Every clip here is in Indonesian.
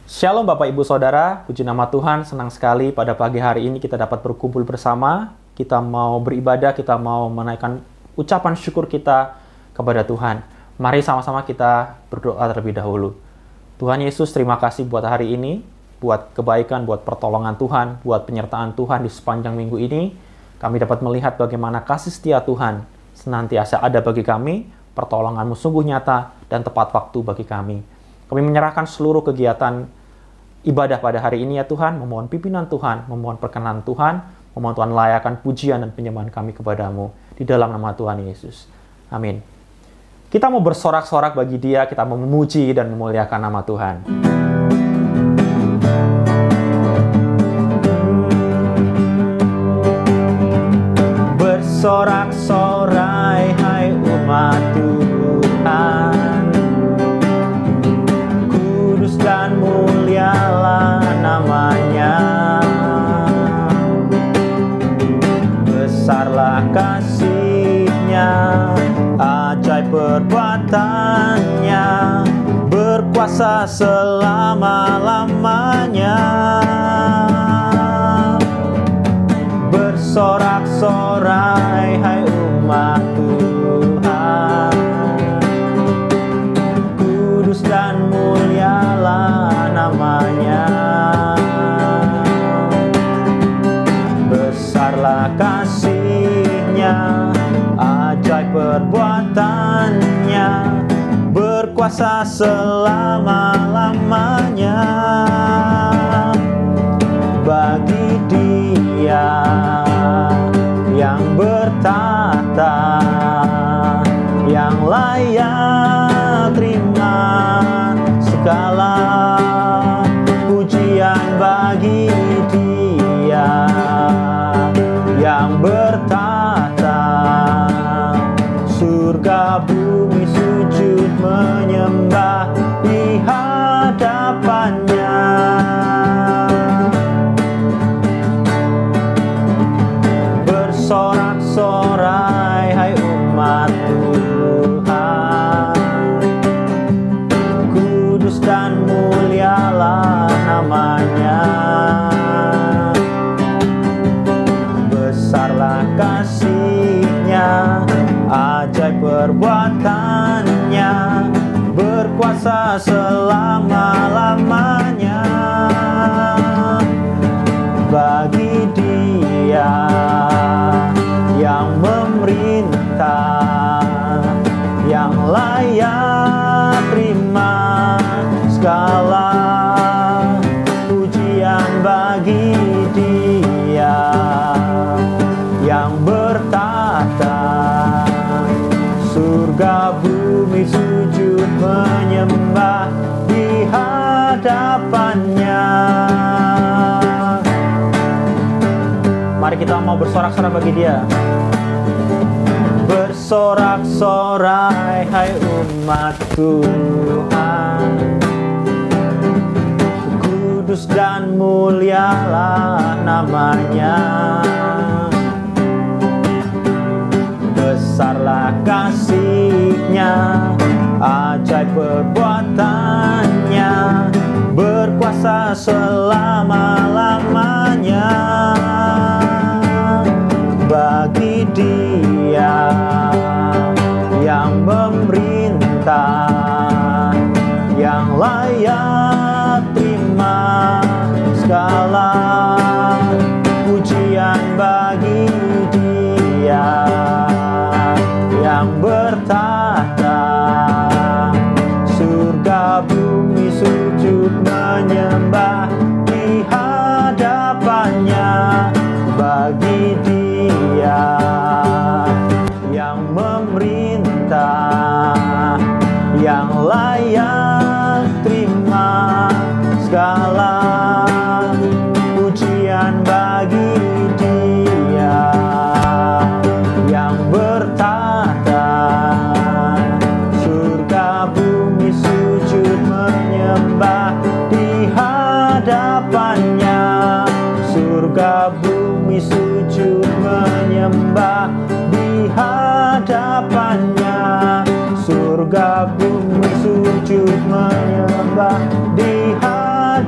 Shalom Bapak Ibu Saudara, puji nama Tuhan, senang sekali pada pagi hari ini kita dapat berkumpul bersama. Kita mau beribadah, kita mau menaikkan ucapan syukur kita kepada Tuhan. Mari sama-sama kita berdoa terlebih dahulu. Tuhan Yesus, terima kasih buat hari ini, buat kebaikan, buat pertolongan Tuhan, buat penyertaan Tuhan di sepanjang minggu ini. Kami dapat melihat bagaimana kasih setia Tuhan senantiasa ada bagi kami, pertolongan-Mu sungguh nyata dan tepat waktu bagi kami. Kami menyerahkan seluruh kegiatan ibadah pada hari ini ya Tuhan, memohon pimpinan Tuhan, memohon perkenan Tuhan, memohon Tuhan layakan pujian dan penyembahan kami kepadamu di dalam nama Tuhan Yesus. Amin. Kita mau bersorak-sorak bagi Dia, kita mau memuji dan memuliakan nama Tuhan. Bersorak-sorai hai umat Tuhan, kudus dan mulialah namanya. Besarlah kasih-Nya, ajaib perbuatan-Nya, berkuasa selama-lamanya. Bersorak-sorai hai umat Tuhan, kudus dan mulialah namanya. Besarlah kasih-Nya, ajaib perbuatan-Nya, berkuasa selama-lamanya. Bagi Dia yang bertata, yang layak terima segala pujian. Bagi Dia yang bertata, surga bumi sujud menyembah di hadapan-Nya. Bersorak-sorai hai umat Tuhan, kudus dan mulialah namanya. Besarlah kasih-Nya, ajaib perbuatan-Nya, berkuasa selama-lamanya. Bagi Dia yang memerintah, yang layak terima segala pujian. Bagi Dia yang bertata, surga bumi sujud menyembah di hadapan-Nya. Mari kita mau bersorak-sorak bagi Dia. Bersorak-sorai hai umat Tuhan, kudus dan mulialah namanya. Besarlah kasih-Nya, ajaib perbuatan-Nya, berkuasa selama-lamanya. Bagi Dia yang memerintah, yang layak terima segala pujian. Bagi Dia yang bertata, surga bumi sujud menyembah di hadapan-Nya. Bagi Dia yang memerintah, yang layak terima segala pujian. Bagi Dia yang bertata, surga bumi sujud menyembah di hadapan-Nya. Surga bumi sujud menyembah di hadapan-Nya. Surga bumi sujud menyembah di hadapan-Nya.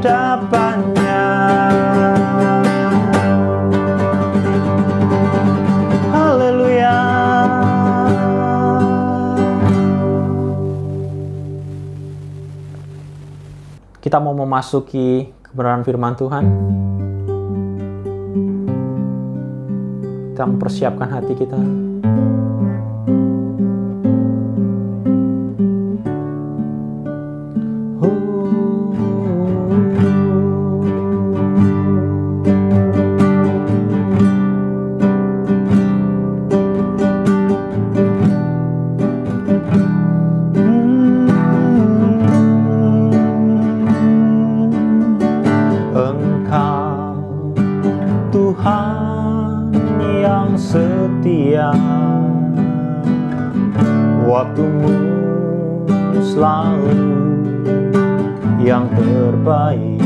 Kita mau memasuki kebenaran firman Tuhan. Kita mempersiapkan hati kita. Setia, waktumu selalu yang terbaik.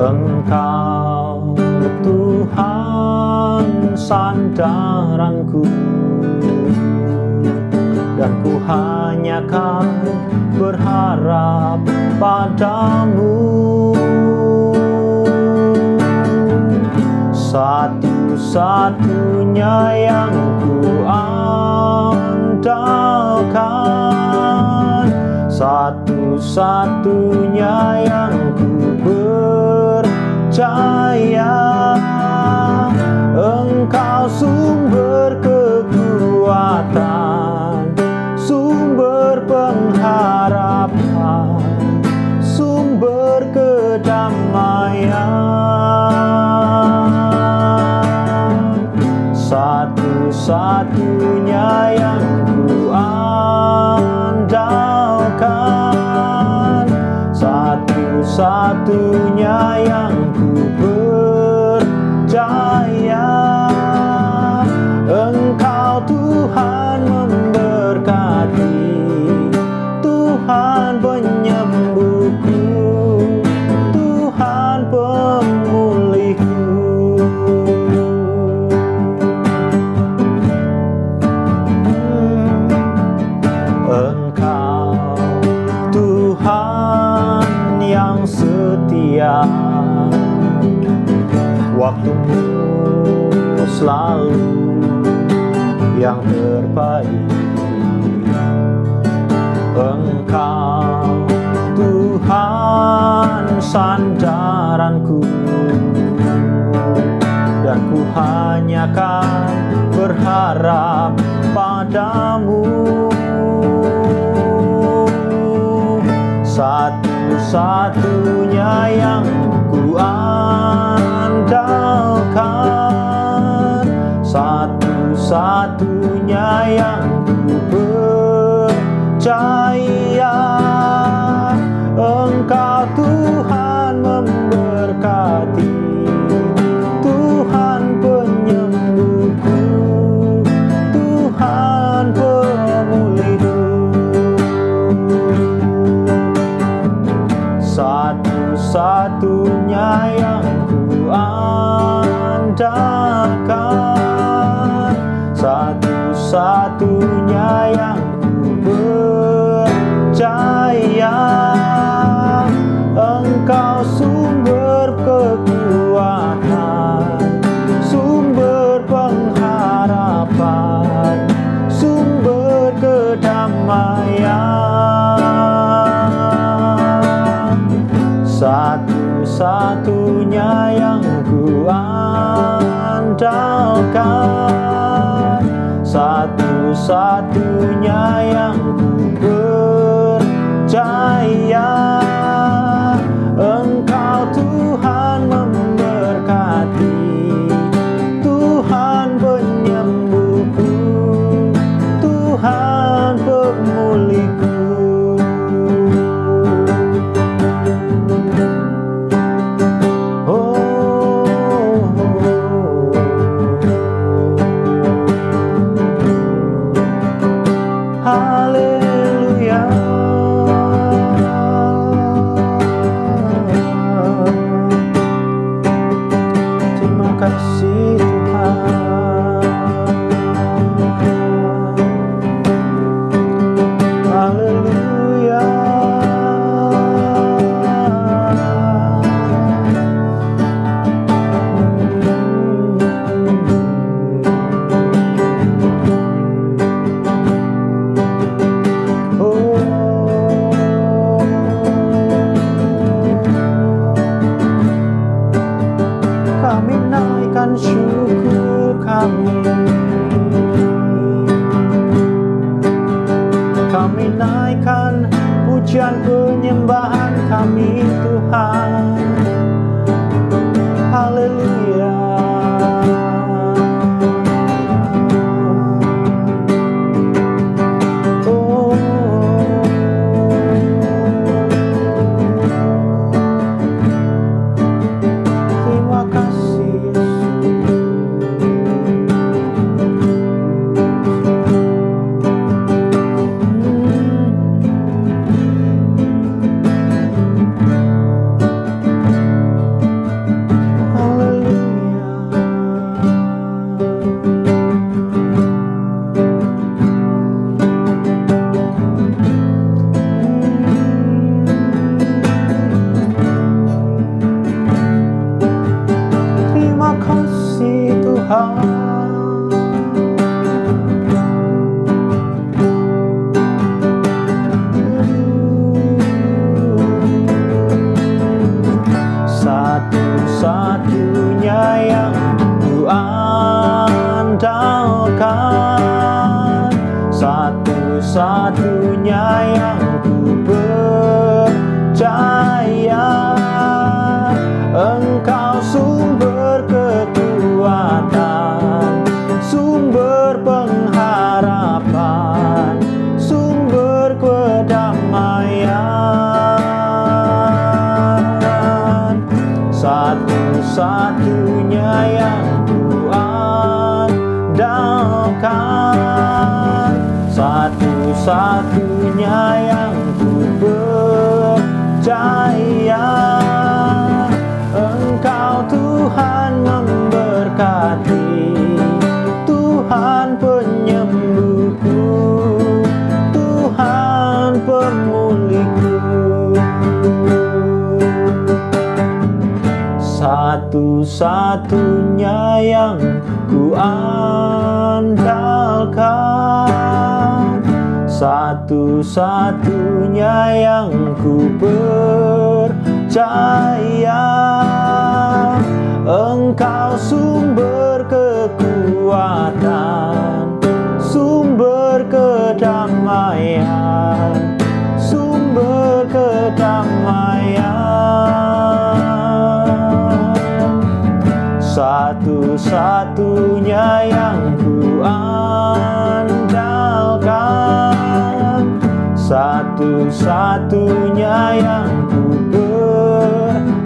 Engkau Tuhan sandaranku, dan ku hanya kan berharap padamu. Satu-satunya yang ku andalkan, satu-satunya yang ku percaya. Engkau sumber kekuatan, sumber pengharapan, sumber kedamaian. Satu-satunya yang ku andalkan, satu-satunya yang ku percaya. Engkau Tuhan memberkati, Tuhan penyembuhku, Tuhan pemulihku. Setia, waktumu selalu yang terbaik. Engkau Tuhan sandaranku, dan ku hanya kan berharap padamu. Satu-satunya yang ku andalkan, satu-satunya yang ku percaya. Engkau Tuhan memberkati, Tuhan penyembuhku, Tuhan pemulihku. Satu-satunya yang ku andalkan, satu-satunya yang ku percaya. Engkau sumber kekuatan, sumber pengharapan, sumber kedamaian. Satu-satunya yang ku andalkan, satu-satunya yang ku percaya. Engkau Tuhan memberkati, Tuhan penyembuhku, Tuhan pemulihku. Hallelujah. pujian penyembahan kami Tuhan. Haleluya. Satu-satunya yang ku andalkan, satu-satunya yang ku percaya. Engkau sumber kekuatan, sumber pengharapan, sumber kedamaian. Satu-satunya yang ku andalkan, satu-satunya yang ku percaya. Engkau Tuhan memberkati, Tuhan penyembuhku, Tuhan pemulihku. Satu-satunya yang ku andalkan, satu-satunya yang ku percaya. Engkau sumber kekuatan, sumber kedamaian, sumber kedamaian. Satu-satunya yang ku andalkan, satu-satunya yang ku percaya.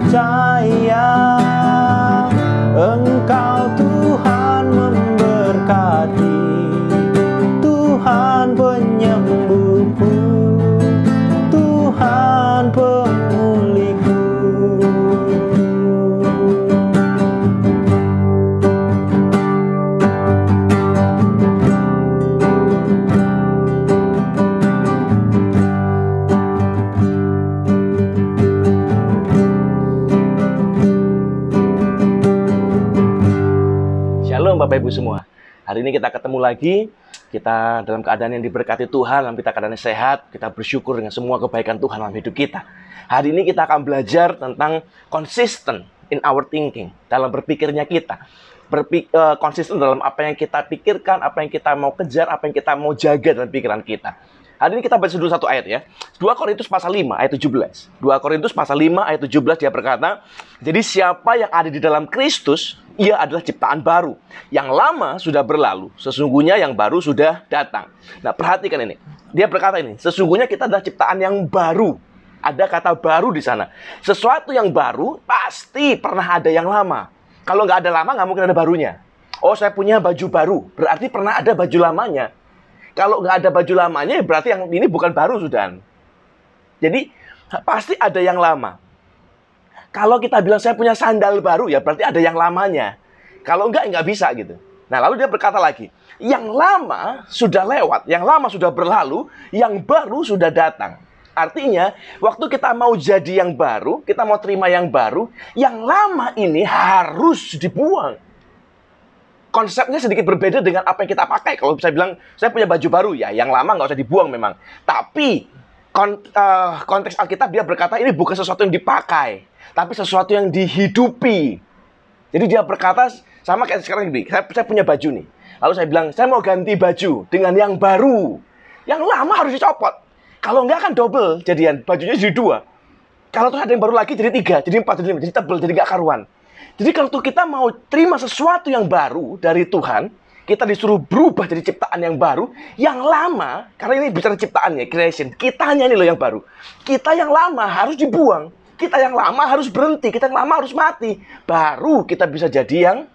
Engkau Tuhan memberkati, Tuhan penyembuhku, Tuhan pemulihku. Shalom Bapak Ibu semua. Hari ini kita ketemu lagi. Kita dalam keadaan yang diberkati Tuhan, dalam kita keadaan sehat. Kita bersyukur dengan semua kebaikan Tuhan dalam hidup kita. Hari ini kita akan belajar tentang consistent in our thinking, dalam berpikirnya kita. Konsisten dalam apa yang kita pikirkan, apa yang kita mau kejar, apa yang kita mau jaga dalam pikiran kita. Hari ini kita baca dulu satu ayat ya. 2 Korintus pasal 5 ayat 17. 2 Korintus pasal 5 ayat 17 dia berkata, jadi siapa yang ada di dalam Kristus, ia adalah ciptaan baru. Yang lama sudah berlalu, sesungguhnya yang baru sudah datang. Nah, perhatikan ini. Dia berkata ini, sesungguhnya kita adalah ciptaan yang baru. Ada kata baru di sana. Sesuatu yang baru pasti pernah ada yang lama. Kalau nggak ada lama, nggak mungkin ada barunya. Oh, saya punya baju baru. Berarti pernah ada baju lamanya. Kalau nggak ada baju lamanya, berarti yang ini bukan baru, sudah. Jadi, pasti ada yang lama. Kalau kita bilang saya punya sandal baru, ya berarti ada yang lamanya. Kalau nggak bisa gitu. Nah, lalu dia berkata lagi, yang lama sudah lewat, yang lama sudah berlalu, yang baru sudah datang. Artinya, waktu kita mau jadi yang baru, kita mau terima yang baru, yang lama ini harus dibuang. Konsepnya sedikit berbeda dengan apa yang kita pakai. Kalau saya bilang, saya punya baju baru, ya yang lama nggak usah dibuang memang. Tapi, konteks Alkitab dia berkata, ini bukan sesuatu yang dipakai, tapi sesuatu yang dihidupi. Jadi dia berkata, sama kayak sekarang gini, saya punya baju nih. Lalu saya bilang, saya mau ganti baju dengan yang baru. Yang lama harus dicopot. Kalau enggak kan double jadian, bajunya jadi 2. Kalau terus ada yang baru lagi jadi 3, jadi 4, jadi 5, jadi tebel, jadi nggak karuan. Jadi kalau tuh kita mau terima sesuatu yang baru dari Tuhan, kita disuruh berubah jadi ciptaan yang baru, yang lama, karena ini bicara ciptaan ya, creation, kitanya ini loh yang baru. Kita yang lama harus dibuang, kita yang lama harus berhenti, kita yang lama harus mati. Baru kita bisa jadi yang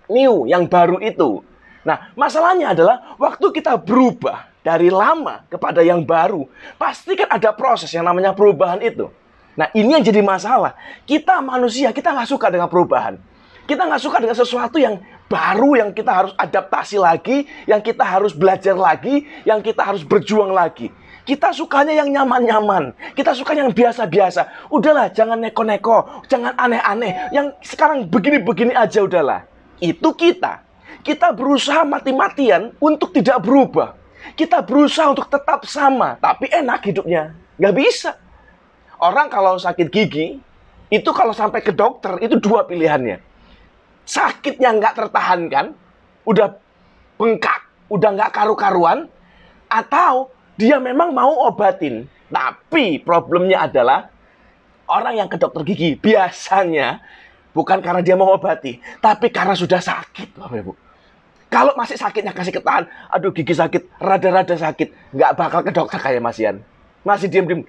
new, yang baru itu. Nah, masalahnya adalah waktu kita berubah dari lama kepada yang baru, pasti kan ada proses yang namanya perubahan itu. Nah, ini yang jadi masalah. Kita manusia, kita nggak suka dengan perubahan. Kita nggak suka dengan sesuatu yang baru, yang kita harus adaptasi lagi, yang kita harus belajar lagi, yang kita harus berjuang lagi. Kita sukanya yang nyaman-nyaman. Kita suka yang biasa-biasa. Udahlah, jangan neko-neko, jangan aneh-aneh. Yang sekarang begini-begini aja udahlah. Itu kita. Kita berusaha mati-matian untuk tidak berubah. Kita berusaha untuk tetap sama, tapi enak hidupnya. Nggak bisa. Orang kalau sakit gigi, itu kalau sampai ke dokter, itu 2 pilihannya. Sakitnya nggak tertahankan, udah bengkak, udah nggak karu-karuan, atau dia memang mau obatin. Tapi problemnya adalah, orang yang ke dokter gigi biasanya bukan karena dia mau obati, tapi karena sudah sakit, Bapak Ibu. Kalau masih sakitnya kasih ketahan, aduh gigi sakit, rada-rada sakit, nggak bakal ke dokter kayak Mas Ian. Masih diam-diam,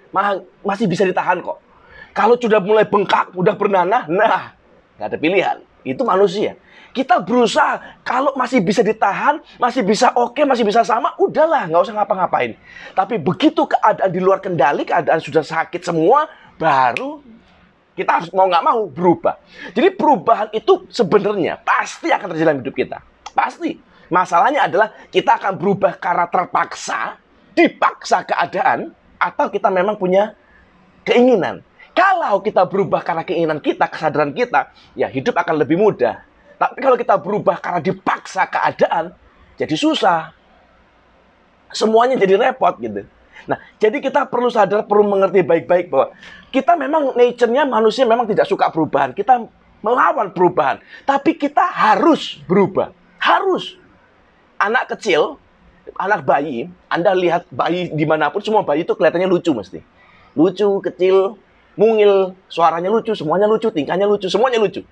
masih bisa ditahan kok. Kalau sudah mulai bengkak, udah bernanah, nah, nggak ada pilihan. Itu manusia. Kita berusaha, kalau masih bisa ditahan, masih bisa oke, masih bisa sama, udahlah, nggak usah ngapa-ngapain. Tapi begitu keadaan di luar kendali, keadaan sudah sakit semua, baru kita harus mau nggak mau berubah. Jadi perubahan itu sebenarnya pasti akan terjadi dalam hidup kita. Pasti. Masalahnya adalah kita akan berubah karena terpaksa, dipaksa keadaan, atau kita memang punya keinginan. Kalau kita berubah karena keinginan kita, kesadaran kita, ya hidup akan lebih mudah. Tapi kalau kita berubah karena dipaksa keadaan, jadi susah. Semuanya jadi repot gitu. Nah, jadi kita perlu sadar, perlu mengerti baik-baik bahwa kita memang nature-nya manusia memang tidak suka perubahan. Kita melawan perubahan. Tapi kita harus berubah. Harus. Anak kecil, anak bayi, Anda lihat bayi dimanapun, semua bayi itu kelihatannya lucu mesti. Lucu, kecil, mungil, suaranya lucu, semuanya lucu, tingkahnya lucu, semuanya lucu.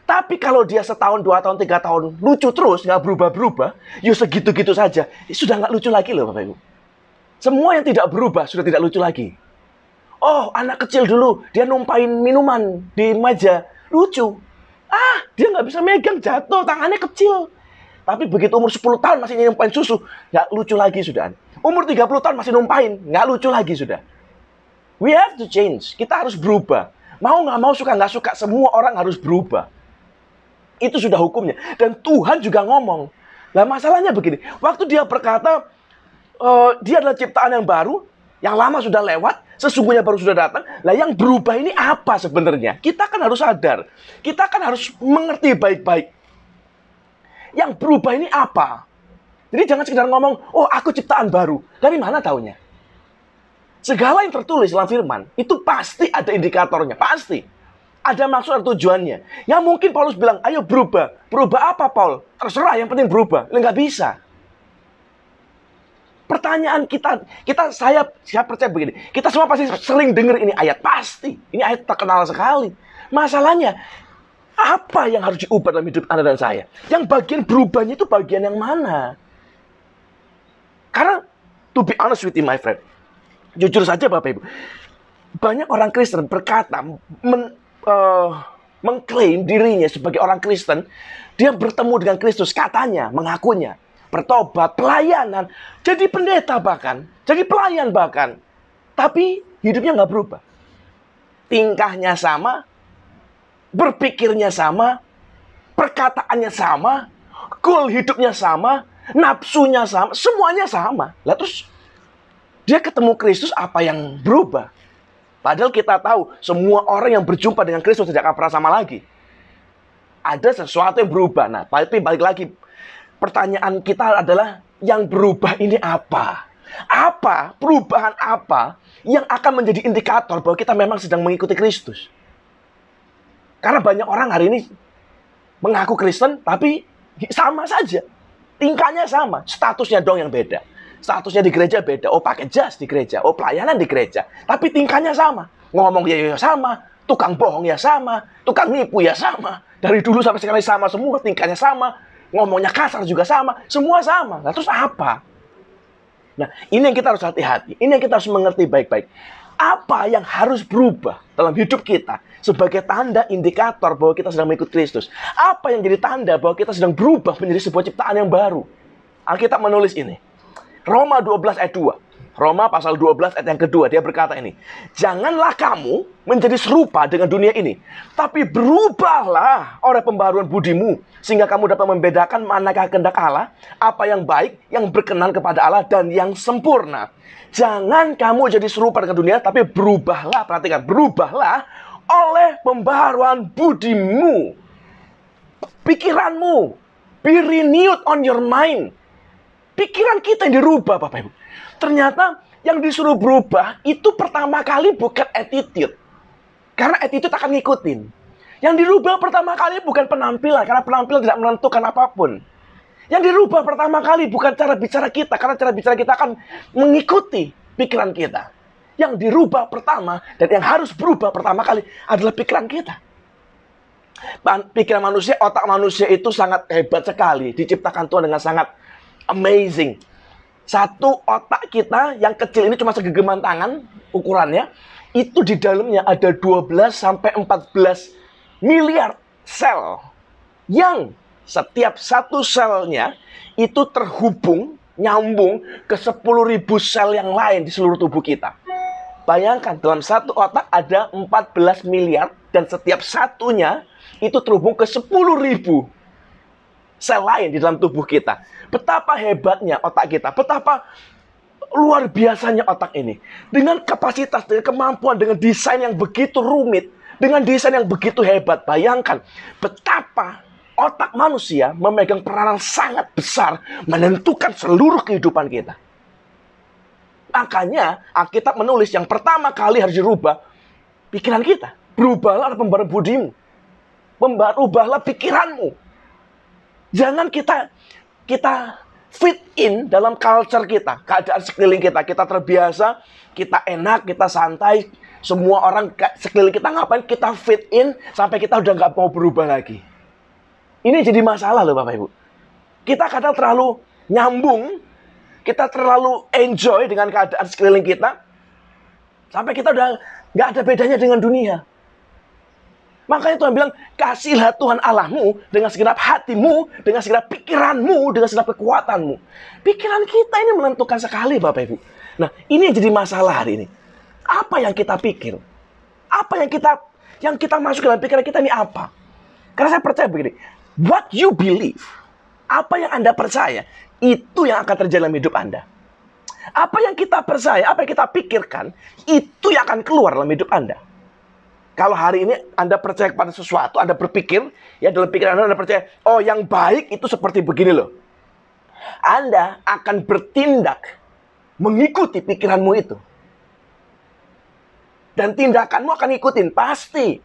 Tapi kalau dia setahun, 2 tahun, 3 tahun lucu terus, nggak berubah-berubah, ya segitu-gitu saja, sudah nggak lucu lagi loh Bapak Ibu. Semua yang tidak berubah sudah tidak lucu lagi. Oh, anak kecil dulu, dia numpain minuman di meja, lucu. Dia nggak bisa megang, jatuh, tangannya kecil. Tapi begitu umur 10 tahun masih numpain susu, nggak lucu lagi sudah. Umur 30 tahun masih numpain, nggak lucu lagi sudah. We have to change. Kita harus berubah. Mau nggak mau, suka nggak suka, semua orang harus berubah. Itu sudah hukumnya. Dan Tuhan juga ngomong. Nah masalahnya begini. Waktu dia berkata, dia adalah ciptaan yang baru, yang lama sudah lewat, sesungguhnya baru sudah datang. Lah yang berubah ini apa sebenarnya? Kita kan harus sadar. Kita kan harus mengerti baik-baik. Yang berubah ini apa? Jadi jangan sekedar ngomong, oh aku ciptaan baru. Dari mana taunya? Segala yang tertulis dalam firman, itu pasti ada indikatornya, pasti. Ada maksud dan tujuannya. Yang mungkin Paulus bilang, ayo berubah. Berubah apa, Paul? Terserah, yang penting berubah. Nggak bisa. Pertanyaan saya percaya begini. Kita semua pasti sering dengar ini ayat, pasti. Ini ayat terkenal sekali. Masalahnya, apa yang harus diubah dalam hidup Anda dan saya? Yang bagian berubahnya itu bagian yang mana? Karena, to be honest with you, my friend, jujur saja Bapak Ibu, banyak orang Kristen berkata, mengklaim dirinya sebagai orang Kristen, dia bertemu dengan Kristus, katanya, mengakunya, bertobat, pelayanan, jadi pendeta bahkan, jadi pelayan bahkan, tapi hidupnya nggak berubah. Tingkahnya sama, berpikirnya sama, perkataannya sama, goal hidupnya sama, nafsunya sama, semuanya sama. Lah terus, dia ketemu Kristus, apa yang berubah? Padahal kita tahu, semua orang yang berjumpa dengan Kristus tidak akan pernah sama lagi. Ada sesuatu yang berubah. Nah, tapi balik lagi, pertanyaan kita adalah, yang berubah ini apa? Apa, perubahan apa yang akan menjadi indikator bahwa kita memang sedang mengikuti Kristus? Karena banyak orang hari ini mengaku Kristen, tapi sama saja. Tingkahnya sama, statusnya dong yang beda. Statusnya di gereja beda. Oh, pakai jas di gereja. Oh, pelayanan di gereja. Tapi tingkahnya sama. Ngomong ya sama. Tukang bohong ya sama. Tukang nipu ya sama. Dari dulu sampai sekarang sama semua. Tingkahnya sama. Ngomongnya kasar juga sama. Semua sama. Nah, terus apa? Nah, ini yang kita harus hati-hati. Ini yang kita harus mengerti baik-baik. Apa yang harus berubah dalam hidup kita sebagai tanda indikator bahwa kita sedang mengikut Kristus? Apa yang jadi tanda bahwa kita sedang berubah menjadi sebuah ciptaan yang baru? Alkitab menulis ini. Roma 12 ayat 2. Roma pasal 12 ayat yang kedua, dia berkata ini. Janganlah kamu menjadi serupa dengan dunia ini, tapi berubahlah oleh pembaruan budimu, sehingga kamu dapat membedakan manakah kehendak Allah, apa yang baik, yang berkenan kepada Allah, dan yang sempurna. Jangan kamu jadi serupa dengan dunia, tapi berubahlah, perhatikan, berubahlah oleh pembaruan budimu. Pikiranmu, be renewed on your mind. Pikiran kita yang dirubah, Bapak Ibu. Ternyata yang disuruh berubah itu pertama kali bukan attitude. Karena attitude akan ngikutin. Yang dirubah pertama kali bukan penampilan. Karena penampilan tidak menentukan apapun. Yang dirubah pertama kali bukan cara bicara kita. Karena cara bicara kita akan mengikuti pikiran kita. Yang dirubah pertama dan yang harus berubah pertama kali adalah pikiran kita. Pikiran manusia, otak manusia itu sangat hebat sekali. Diciptakan Tuhan dengan sangat amazing. Satu otak kita yang kecil ini cuma segegaman tangan ukurannya, itu di dalamnya ada 12 sampai 14 miliar sel. Yang setiap satu selnya itu terhubung, nyambung ke 10.000 sel yang lain di seluruh tubuh kita. Bayangkan, dalam satu otak ada 14 miliar dan setiap satunya itu terhubung ke 10.000 sel lain di dalam tubuh kita. Betapa hebatnya otak kita, betapa luar biasanya otak ini. Dengan kapasitas, dengan kemampuan, dengan desain yang begitu rumit, dengan desain yang begitu hebat. Bayangkan betapa otak manusia memegang peranan sangat besar menentukan seluruh kehidupan kita. Makanya Alkitab menulis yang pertama kali harus dirubah pikiran kita. Berubahlah pembaruan budimu. Ubahlah pikiranmu. Jangan kita fit in dalam culture kita, keadaan sekeliling kita. Kita terbiasa, kita enak, kita santai. Semua orang sekeliling kita ngapain, kita fit in sampai kita udah nggak mau berubah lagi. Ini jadi masalah loh Bapak Ibu. Kita kadang terlalu nyambung, kita terlalu enjoy dengan keadaan sekeliling kita, sampai kita udah nggak ada bedanya dengan dunia. Makanya Tuhan bilang, kasihlah Tuhan Allahmu dengan segenap hatimu, dengan segenap pikiranmu, dengan segenap kekuatanmu. Pikiran kita ini menentukan sekali, Bapak Ibu. Nah, ini yang jadi masalah hari ini. Apa yang kita pikir? Apa yang kita masuk dalam pikiran kita ini apa? Karena saya percaya begini, what you believe, apa yang Anda percaya, itu yang akan terjadi dalam hidup Anda. Apa yang kita percaya, apa yang kita pikirkan, itu yang akan keluar dalam hidup Anda. Kalau hari ini Anda percaya kepada sesuatu, Anda berpikir, ya dalam pikiran Anda percaya, oh yang baik itu seperti begini loh. Anda akan bertindak mengikuti pikiranmu itu. Dan tindakanmu akan ikutin, pasti.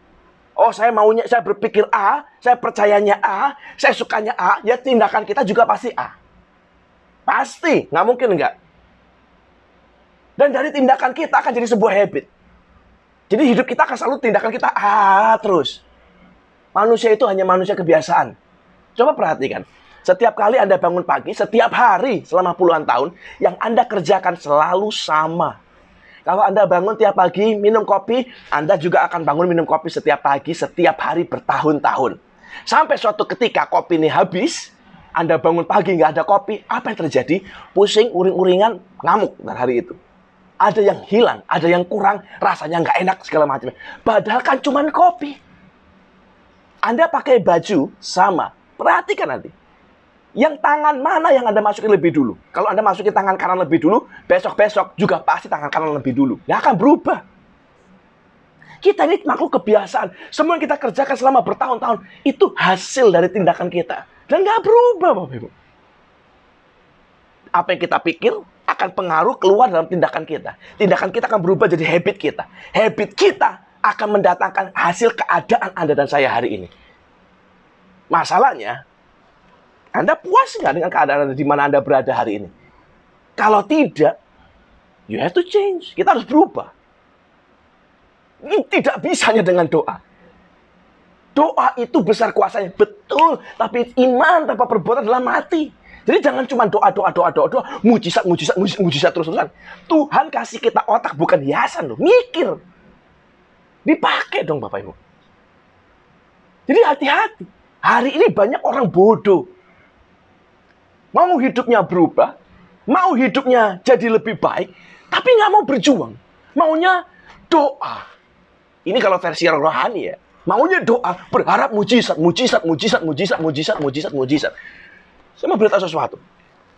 Oh saya berpikir A, saya percayanya A, saya sukanya A, ya tindakan kita juga pasti A. Pasti, nggak mungkin enggak. Dan dari tindakan kita akan jadi sebuah habit. Jadi hidup kita akan selalu tindakan kita terus. Manusia itu hanya manusia kebiasaan. Coba perhatikan. Setiap kali Anda bangun pagi, setiap hari selama puluhan tahun, yang Anda kerjakan selalu sama. Kalau Anda bangun tiap pagi minum kopi, Anda juga akan bangun minum kopi setiap pagi, setiap hari bertahun-tahun. Sampai suatu ketika kopi ini habis, Anda bangun pagi nggak ada kopi, apa yang terjadi? Pusing, uring-uringan, ngamuk dari hari itu. Ada yang hilang, ada yang kurang, rasanya nggak enak, segala macam. Padahal kan cuma kopi. Anda pakai baju, sama. Perhatikan nanti. Yang tangan mana yang Anda masukin lebih dulu? Kalau Anda masukin tangan kanan lebih dulu, besok-besok juga pasti tangan kanan lebih dulu. Nggak akan berubah. Kita ini makhluk kebiasaan. Semua yang kita kerjakan selama bertahun-tahun, itu hasil dari tindakan kita. Dan nggak berubah, Bapak Ibu. Apa yang kita pikir akan pengaruh keluar dalam tindakan kita. Tindakan kita akan berubah jadi habit kita. Habit kita akan mendatangkan hasil keadaan Anda dan saya hari ini. Masalahnya, Anda puas nggak dengan keadaan Anda di mana Anda berada hari ini? Kalau tidak, you have to change. Kita harus berubah. Ini tidak bisanya dengan doa. Doa itu besar kuasanya, betul. Tapi iman tanpa perbuatan adalah mati. Jadi jangan cuma doa, mujizat terus-terusan. Tuhan kasih kita otak bukan hiasan loh, mikir. Dipakai dong Bapak Ibu. Jadi hati-hati. Hari ini banyak orang bodoh. Mau hidupnya berubah, mau hidupnya jadi lebih baik, tapi nggak mau berjuang. Maunya doa. Ini kalau versi yang rohani ya. Maunya doa, berharap mujizat. Saya mau beritahu sesuatu.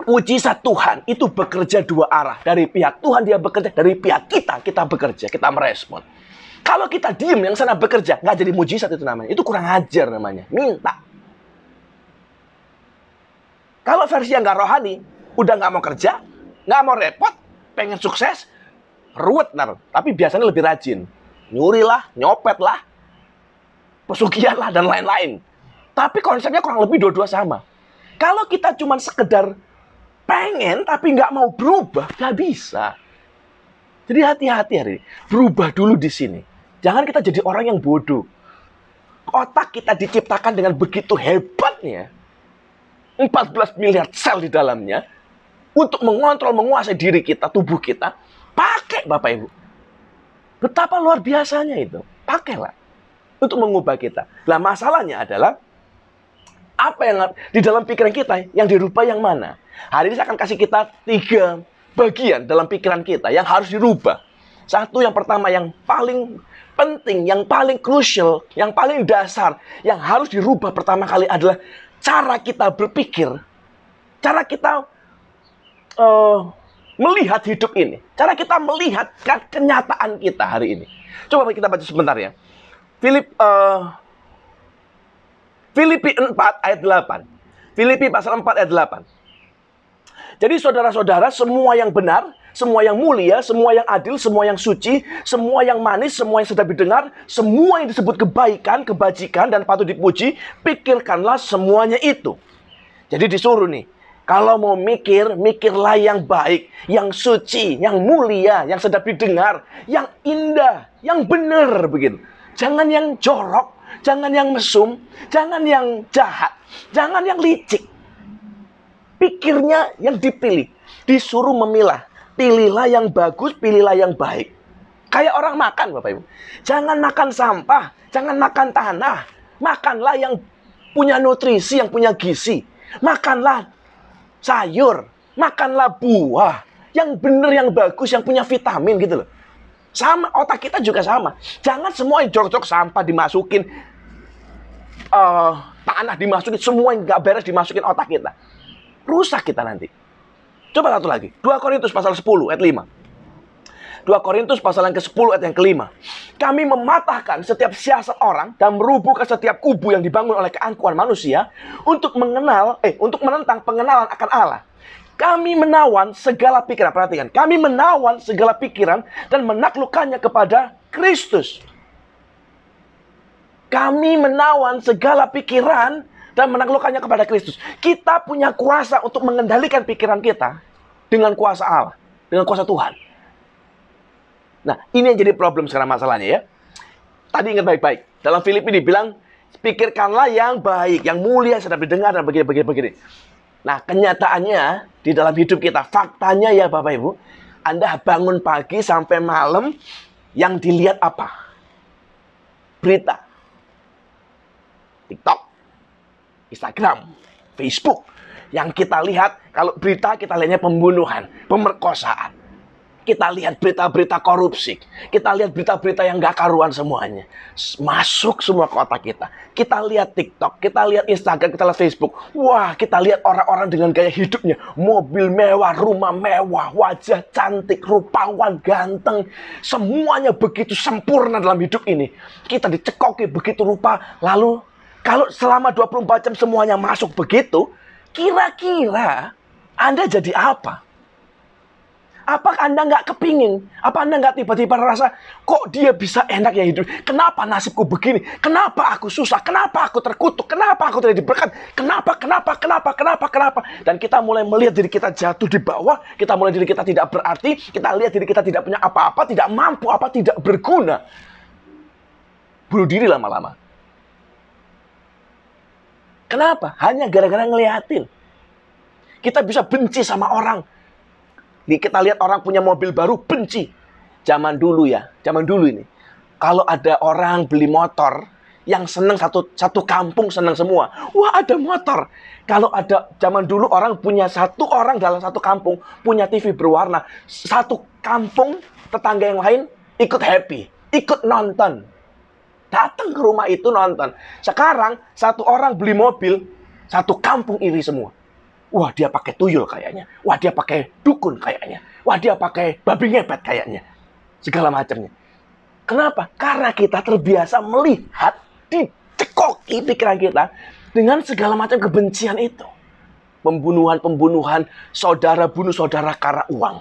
Mujizat Tuhan itu bekerja dua arah. Dari pihak Tuhan dia bekerja, dari pihak kita bekerja, kita merespon. Kalau kita diem yang sana bekerja, nggak jadi mujizat itu namanya. Itu kurang ajar namanya. Minta. Kalau versi yang nggak rohani, udah nggak mau kerja, nggak mau repot, pengen sukses, ruwet nar. Tapi biasanya lebih rajin. Nyuri lah, nyopet lah, pesugihan lah, dan lain-lain. Tapi konsepnya kurang lebih dua-dua sama. Kalau kita cuma sekedar pengen tapi nggak mau berubah, nggak bisa. Jadi hati-hati hari ini. Berubah dulu di sini. Jangan kita jadi orang yang bodoh. Otak kita diciptakan dengan begitu hebatnya. 14 miliar sel di dalamnya. Untuk mengontrol, menguasai diri kita, tubuh kita. Pakai Bapak Ibu. Betapa luar biasanya itu. Pakailah. Untuk mengubah kita. Nah masalahnya adalah, apa yang di dalam pikiran kita yang dirubah yang mana? Hari ini saya akan kasih kita 3 bagian dalam pikiran kita yang harus dirubah. Satu, yang pertama, yang paling penting, yang paling krusial, yang paling dasar, yang harus dirubah pertama kali adalah cara kita berpikir. Cara kita melihat hidup ini. Cara kita melihat kenyataan kita hari ini. Coba kita baca sebentar ya. Filipi 4 ayat 8. Filipi pasal 4 ayat 8. Jadi saudara-saudara, semua yang benar, semua yang mulia, semua yang adil, semua yang suci, semua yang manis, semua yang sedap didengar, semua yang disebut kebaikan, kebajikan, dan patut dipuji, pikirkanlah semuanya itu. Jadi disuruh nih, kalau mau mikir, mikirlah yang baik, yang suci, yang mulia, yang sedap didengar, yang indah, yang benar begitu. Jangan yang jorok, jangan yang mesum, jangan yang jahat, jangan yang licik. Pikirnya yang dipilih, disuruh memilah. Pilihlah yang bagus, pilihlah yang baik. Kayak orang makan Bapak Ibu. Jangan makan sampah, jangan makan tanah. Makanlah yang punya nutrisi, yang punya gizi. Makanlah sayur, makanlah buah, yang benar, yang bagus, yang punya vitamin gitu loh. Sama, otak kita juga sama. Jangan semua yang jorok-jorok sampah dimasukin, tanah dimasukin, semua yang gak beres dimasukin otak kita. Rusak kita nanti. Coba satu lagi. 2 Korintus pasal 10 ayat 5. 2 Korintus pasal yang ke-10 ayat yang ke-5. Kami mematahkan setiap siasat orang dan merubuhkan setiap kubu yang dibangun oleh keangkuhan manusia untuk menentang pengenalan akan Allah. Kami menawan segala pikiran, perhatikan. Kami menawan segala pikiran dan menaklukkannya kepada Kristus. Kami menawan segala pikiran dan menaklukkannya kepada Kristus. Kita punya kuasa untuk mengendalikan pikiran kita dengan kuasa Allah, dengan kuasa Tuhan. Nah, ini yang jadi problem sekarang masalahnya ya. Tadi ingat baik-baik. Dalam Filipi dibilang, pikirkanlah yang baik, yang mulia, sedap didengar, dan begini. Nah, kenyataannya di dalam hidup kita, faktanya ya Bapak Ibu, Anda bangun pagi sampai malam, yang dilihat apa? Berita. TikTok, Instagram, Facebook. Yang kita lihat, kalau berita kita lihatnya pembunuhan, pemerkosaan. Kita lihat berita-berita korupsi. Kita lihat berita-berita yang gak karuan semuanya. Masuk semua ke otak kita. Kita lihat TikTok, kita lihat Instagram, kita lihat Facebook. Wah, kita lihat orang-orang dengan gaya hidupnya. Mobil mewah, rumah mewah, wajah cantik, rupawan, ganteng. Semuanya begitu sempurna dalam hidup ini. Kita dicekoki begitu rupa. Lalu, kalau selama 24 jam semuanya masuk begitu, kira-kira Anda jadi apa? Apakah Anda nggak kepingin? Apa Anda nggak tiba-tiba merasa, kok dia bisa enak ya hidup? Kenapa nasibku begini? Kenapa aku susah? Kenapa aku terkutuk? Kenapa aku tidak diberkat? Kenapa? Dan kita mulai melihat diri kita jatuh di bawah. Kita mulai diri kita tidak berarti. Kita lihat diri kita tidak punya apa-apa, tidak mampu, tidak berguna. Bunuh diri lama-lama. Kenapa? Hanya gara-gara ngeliatin. Kita bisa benci sama orang. Kita lihat orang punya mobil baru, benci. Zaman dulu ini. Kalau ada orang beli motor, yang seneng satu kampung seneng semua. Wah, ada motor. Kalau ada zaman dulu orang satu orang dalam satu kampung punya TV berwarna. Satu kampung tetangga yang lain ikut happy, ikut nonton. Datang ke rumah itu nonton. Sekarang satu orang beli mobil, satu kampung iri semua. Wah, dia pakai tuyul kayaknya. Wah, dia pakai dukun kayaknya. Wah, dia pakai babi ngepet kayaknya. Segala macamnya. Kenapa? Karena kita terbiasa melihat, dicekoki pikiran kita dengan segala macam kebencian itu. Pembunuhan, saudara bunuh saudara karena uang.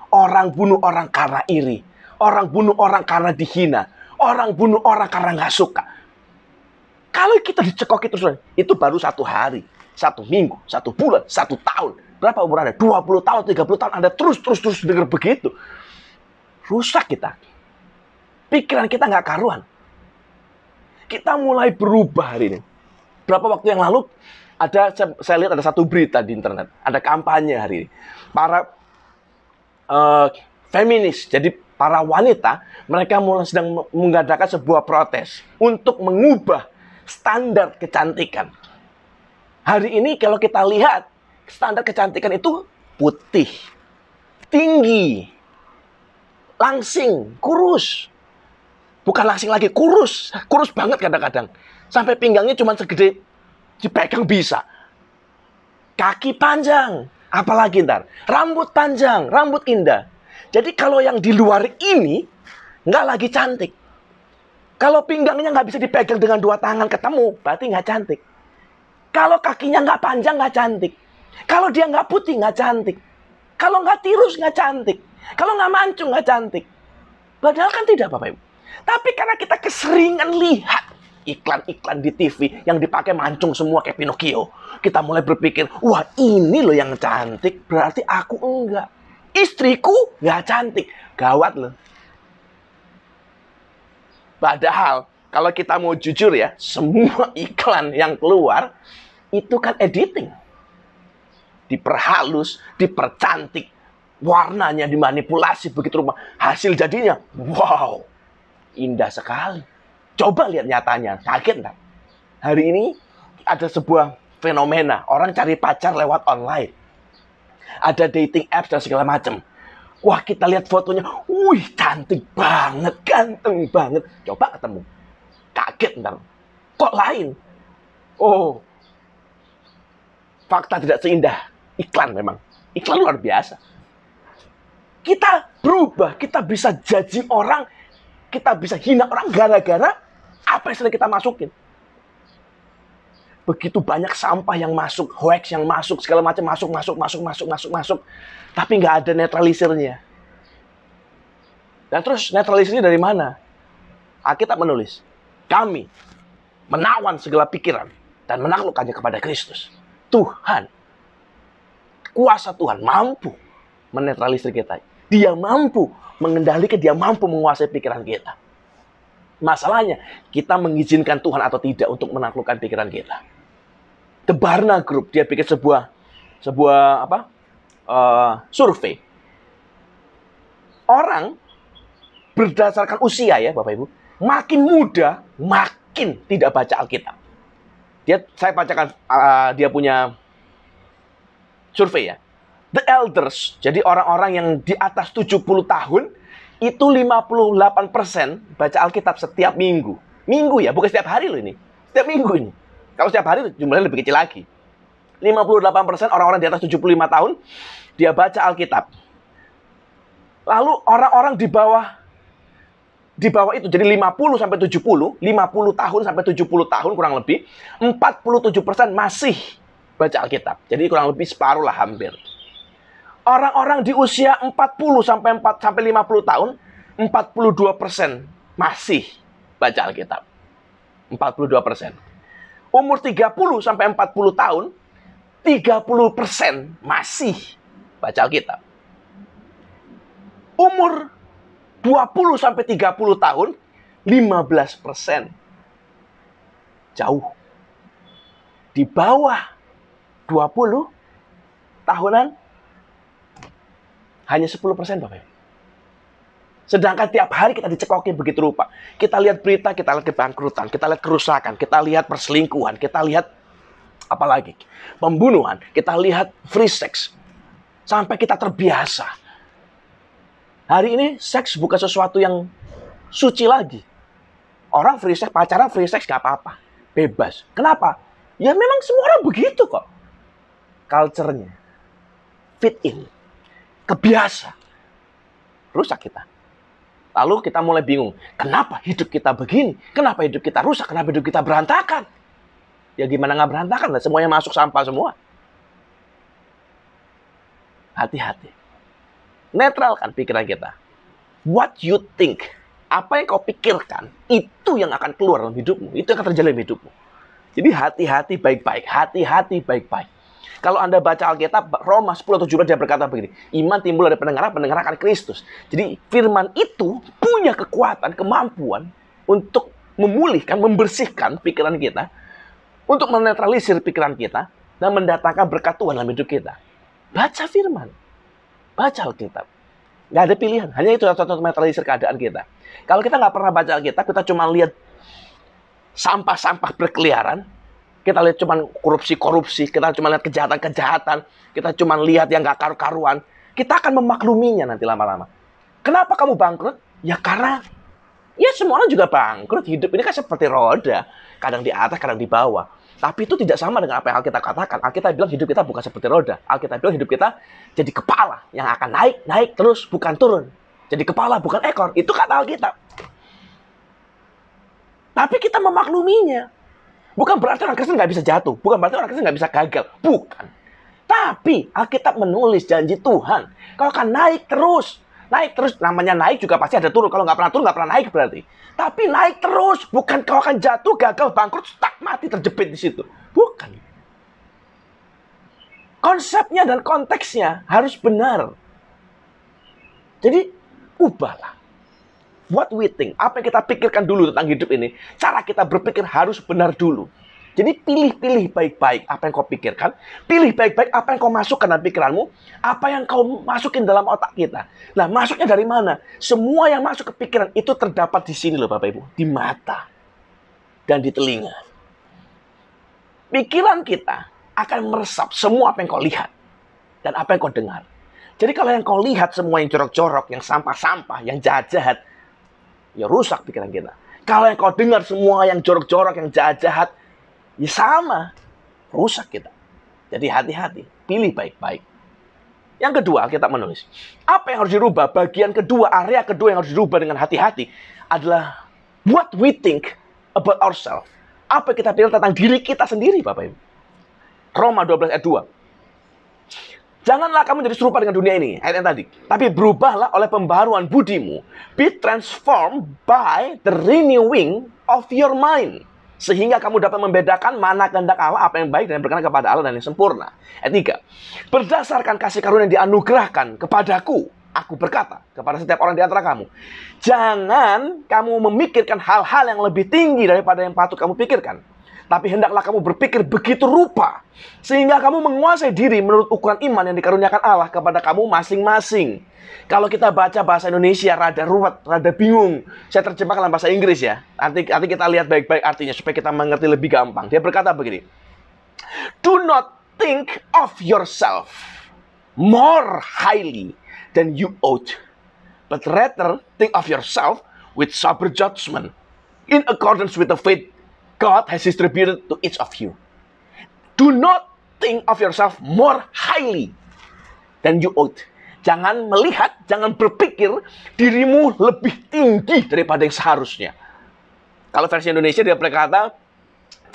Orang bunuh orang karena iri. Orang bunuh orang karena dihina. Orang bunuh orang karena nggak suka. Kalau kita dicekoki terus, itu baru 1 hari. 1 minggu, 1 bulan, 1 tahun. Berapa umur Anda? 20 tahun, 30 tahun. Anda terus dengar begitu. Rusak kita. Pikiran kita nggak karuan. Kita mulai berubah hari ini. Berapa waktu yang lalu, saya lihat ada satu berita di internet. Ada kampanye hari ini. Para feminis, jadi para wanita, mereka mulai sedang mengadakan sebuah protes untuk mengubah standar kecantikan. Hari ini kalau kita lihat, standar kecantikan itu putih, tinggi, langsing, kurus. Bukan langsing lagi, kurus. Kurus banget kadang-kadang. Sampai pinggangnya cuma segede dipegang bisa. Kaki panjang, apalagi ntar. Rambut panjang, rambut indah. Jadi kalau yang di luar ini, nggak lagi cantik. Kalau pinggangnya nggak bisa dipegang dengan 2 tangan ketemu, berarti nggak cantik. Kalau kakinya nggak panjang, nggak cantik. Kalau dia nggak putih, nggak cantik. Kalau nggak tirus, nggak cantik. Kalau nggak mancung, nggak cantik. Padahal kan tidak, Bapak Ibu. Tapi karena kita keseringan lihat iklan-iklan di TV yang dipakai mancung semua kayak Pinocchio, kita mulai berpikir, wah ini loh yang cantik, berarti aku enggak. Istriku nggak cantik. Gawat loh. Padahal, kalau kita mau jujur ya, semua iklan yang keluar, itu kan editing. Diperhalus, dipercantik, warnanya dimanipulasi begitu rupa. Hasil jadinya, wow, indah sekali. Coba lihat nyatanya, kaget nggak? Hari ini ada sebuah fenomena, orang cari pacar lewat online. Ada dating apps dan segala macam. Wah, kita lihat fotonya, wih, cantik banget, ganteng banget. Coba ketemu. Kaget ntar. Kok lain? Oh, fakta tidak seindah iklan memang. Iklan luar biasa. Kita berubah, kita bisa judging orang, kita bisa hina orang gara-gara apa yang sedang kita masukin. Begitu banyak sampah yang masuk, hoax yang masuk, segala macam masuk. Tapi nggak ada netralisirnya. Dan terus netralisirnya dari mana? Alkitab menulis, kami menawan segala pikiran dan menaklukkannya kepada Kristus. Tuhan, kuasa Tuhan mampu menetralisir kita. Dia mampu mengendalikan, dia mampu menguasai pikiran kita. Masalahnya, kita mengizinkan Tuhan atau tidak untuk menaklukkan pikiran kita. The Barna Group, dia bikin sebuah survei. Orang berdasarkan usia ya, Bapak Ibu, makin muda, makin tidak baca Alkitab. Saya bacakan, dia punya survei ya. The elders, jadi orang-orang yang di atas 70 tahun, itu 58% baca Alkitab setiap minggu. Minggu ya, bukan setiap hari loh ini. Setiap minggu ini. Kalau setiap hari jumlahnya lebih kecil lagi. 58% orang-orang di atas 75 tahun, dia baca Alkitab. Lalu orang-orang di bawah itu, jadi 50 sampai 70, 50 tahun sampai 70 tahun kurang lebih, 47% masih baca Alkitab. Jadi kurang lebih separuh lah hampir. Orang-orang di usia 40 sampai 50 tahun, 42% masih baca Alkitab. 42%. Umur 30 sampai 40 tahun, 30% masih baca Alkitab. Umur 20 sampai 30 tahun, 15%. Jauh. Di bawah 20 tahunan, hanya 10%, Bapak Ibu. Sedangkan tiap hari kita dicekoki begitu rupa. Kita lihat berita, kita lihat kebangkrutan, kita lihat kerusakan, kita lihat perselingkuhan, kita lihat apalagi pembunuhan, kita lihat free sex. Sampai kita terbiasa. Hari ini seks bukan sesuatu yang suci lagi. Orang free sex, pacaran free sex gak apa-apa. Bebas. Kenapa? Ya memang semua orang begitu kok. Culture-nya. Fit in. Kebiasa. Rusak kita. Lalu kita mulai bingung. Kenapa hidup kita begini? Kenapa hidup kita rusak? Kenapa hidup kita berantakan? Ya gimana nggak berantakan? Semuanya masuk sampah semua. Hati-hati. Netralkan pikiran kita. What you think. Apa yang kau pikirkan. Itu yang akan keluar dalam hidupmu. Itu yang akan terjadi dalam hidupmu. Jadi hati-hati baik-baik. Hati-hati baik-baik. Kalau Anda baca Alkitab, Roma 10:17 dia berkata begini. Iman timbul dari pendengaran, pendengaran akan Kristus. Jadi firman itu punya kekuatan, kemampuan untuk memulihkan, membersihkan pikiran kita. Untuk menetralisir pikiran kita. Dan mendatangkan berkat Tuhan dalam hidup kita. Baca firman. Baca Alkitab. Nggak ada pilihan. Hanya itu untuk menetralisir keadaan kita. Kalau kita nggak pernah baca Alkitab, kita cuma lihat sampah-sampah berkeliaran. Kita lihat cuma korupsi-korupsi. Kita cuma lihat kejahatan-kejahatan. Kita cuma lihat yang nggak karu-karuan. Kita akan memakluminya nanti lama-lama. Kenapa kamu bangkrut? Ya karena ya semua orang juga bangkrut. Hidup ini kan seperti roda. Kadang di atas, kadang di bawah. Tapi itu tidak sama dengan apa yang Alkitab katakan. Alkitab bilang hidup kita bukan seperti roda. Alkitab bilang hidup kita jadi kepala yang akan naik terus, bukan turun. Jadi kepala, bukan ekor. Itu kata Alkitab. Tapi kita memakluminya. Bukan berarti orang Kristen nggak bisa jatuh. Bukan berarti orang Kristen nggak bisa gagal. Bukan. Tapi Alkitab menulis janji Tuhan. Kau akan naik terus. Naik terus. Namanya naik juga pasti ada turun. Kalau nggak pernah turun, nggak pernah naik berarti. Tapi naik terus. Bukan kau akan jatuh, gagal, bangkrut, stuck, mati, terjepit di situ. Bukan. Konsepnya dan konteksnya harus benar. Jadi, ubahlah. What we think. Apa yang kita pikirkan dulu tentang hidup ini. Cara kita berpikir harus benar dulu. Jadi pilih-pilih baik-baik apa yang kau pikirkan. Pilih baik-baik apa yang kau masukkan dalam pikiranmu. Apa yang kau masukin dalam otak kita. Nah, masuknya dari mana? Semua yang masuk ke pikiran itu terdapat di sini loh Bapak Ibu. Di mata. Dan di telinga. Pikiran kita akan meresap semua apa yang kau lihat. Dan apa yang kau dengar. Jadi kalau yang kau lihat semua yang jorok-jorok, yang sampah-sampah, yang jahat-jahat, ya rusak pikiran kita. Kalau yang kau dengar semua yang jorok-jorok, yang jahat-jahat, ya sama, rusak kita. Jadi hati-hati, pilih baik-baik. Yang kedua, kita menulis. Apa yang harus dirubah? Bagian kedua, area kedua yang harus dirubah dengan hati-hati adalah what we think about ourselves. Apa yang kita pikir tentang diri kita sendiri, Bapak Ibu. Roma 12 ayat 2. Janganlah kamu jadi serupa dengan dunia ini, ayat yang tadi. Tapi berubahlah oleh pembaharuan budimu. Be transformed by the renewing of your mind. Sehingga kamu dapat membedakan mana kehendak Allah, apa yang baik dan berkenan kepada Allah dan yang sempurna. Ayat 3. Berdasarkan kasih karunia yang dianugerahkan kepadaku, aku berkata kepada setiap orang di antara kamu. Jangan kamu memikirkan hal-hal yang lebih tinggi daripada yang patut kamu pikirkan. Tapi hendaklah kamu berpikir begitu rupa. Sehingga kamu menguasai diri menurut ukuran iman yang dikaruniakan Allah kepada kamu masing-masing. Kalau kita baca bahasa Indonesia rada ruwet, rada bingung. Saya terjemahkan dalam bahasa Inggris ya. Nanti kita lihat baik-baik artinya supaya kita mengerti lebih gampang. Dia berkata begini. Do not think of yourself more highly than you ought. But rather think of yourself with sober judgment. In accordance with the faith God has distributed to each of you. Do not think of yourself more highly than you ought. Jangan melihat, jangan berpikir dirimu lebih tinggi daripada yang seharusnya. Kalau versi Indonesia dia berkata,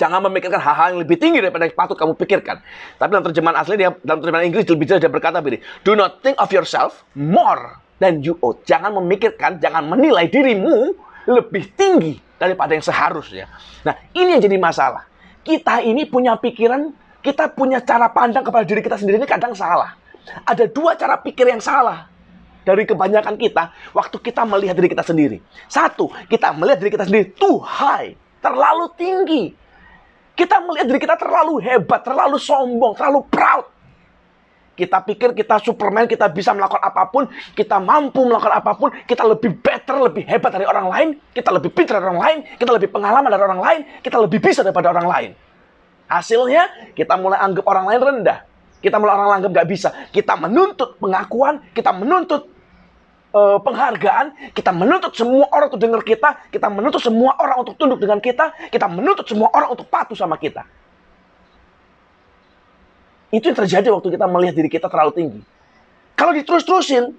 Jangan memikirkan hal-hal yang lebih tinggi daripada yang patut kamu pikirkan. Tapi dalam terjemahan asli, dalam terjemahan Inggris lebih jelas dia berkata begini, do not think of yourself more than you ought. Jangan memikirkan, jangan menilai dirimu lebih tinggi daripada yang seharusnya. Nah, ini yang jadi masalah. Kita ini punya pikiran, kita punya cara pandang kepada diri kita sendiri ini kadang salah. Ada dua cara pikir yang salah dari kebanyakan kita waktu kita melihat diri kita sendiri. Satu, kita melihat diri kita sendiri too high, terlalu tinggi. Kita melihat diri kita terlalu hebat, terlalu sombong, terlalu proud. Kita pikir kita Superman, kita bisa melakukan apapun, kita mampu melakukan apapun, kita lebih better, lebih hebat dari orang lain, kita lebih pintar dari orang lain, kita lebih pengalaman dari orang lain, kita lebih bisa daripada orang lain. Hasilnya, kita mulai anggap orang lain rendah. Kita mulai orang lain anggap nggak bisa. Kita menuntut pengakuan, kita menuntut penghargaan, kita menuntut semua orang untuk dengar kita menuntut semua orang untuk tunduk dengan kita menuntut semua orang untuk patuh sama kita. Itu yang terjadi waktu kita melihat diri kita terlalu tinggi. Kalau diterus-terusin,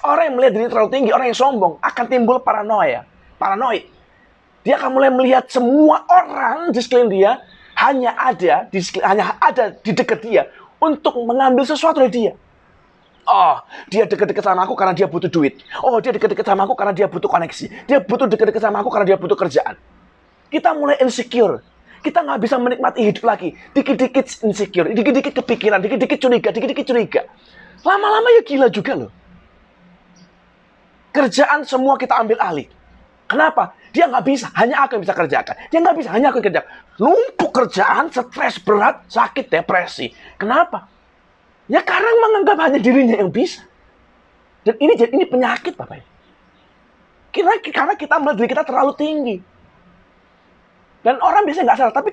orang yang melihat diri terlalu tinggi, orang yang sombong, akan timbul paranoid. Dia akan mulai melihat semua orang di sekeliling dia hanya ada di dekat dia untuk mengambil sesuatu dari dia. Oh, dia dekat-dekat sama aku karena dia butuh duit. Oh, dia dekat-dekat sama aku karena dia butuh koneksi. Dia butuh dekat-dekat sama aku karena dia butuh kerjaan. Kita mulai insecure. Kita nggak bisa menikmati hidup lagi. Dikit-dikit insecure, dikit-dikit kepikiran, dikit-dikit curiga. Lama-lama ya gila juga loh. Kerjaan semua kita ambil alih. Kenapa? Dia nggak bisa, hanya aku yang bisa kerjakan. Dia nggak bisa, hanya aku yang kerjakan. Numpuk kerjaan, stres berat, sakit, depresi. Kenapa? Ya karena menganggap hanya dirinya yang bisa. Dan ini penyakit, Bapak. Karena kita melihat diri kita terlalu tinggi. Dan orang biasanya nggak salah, tapi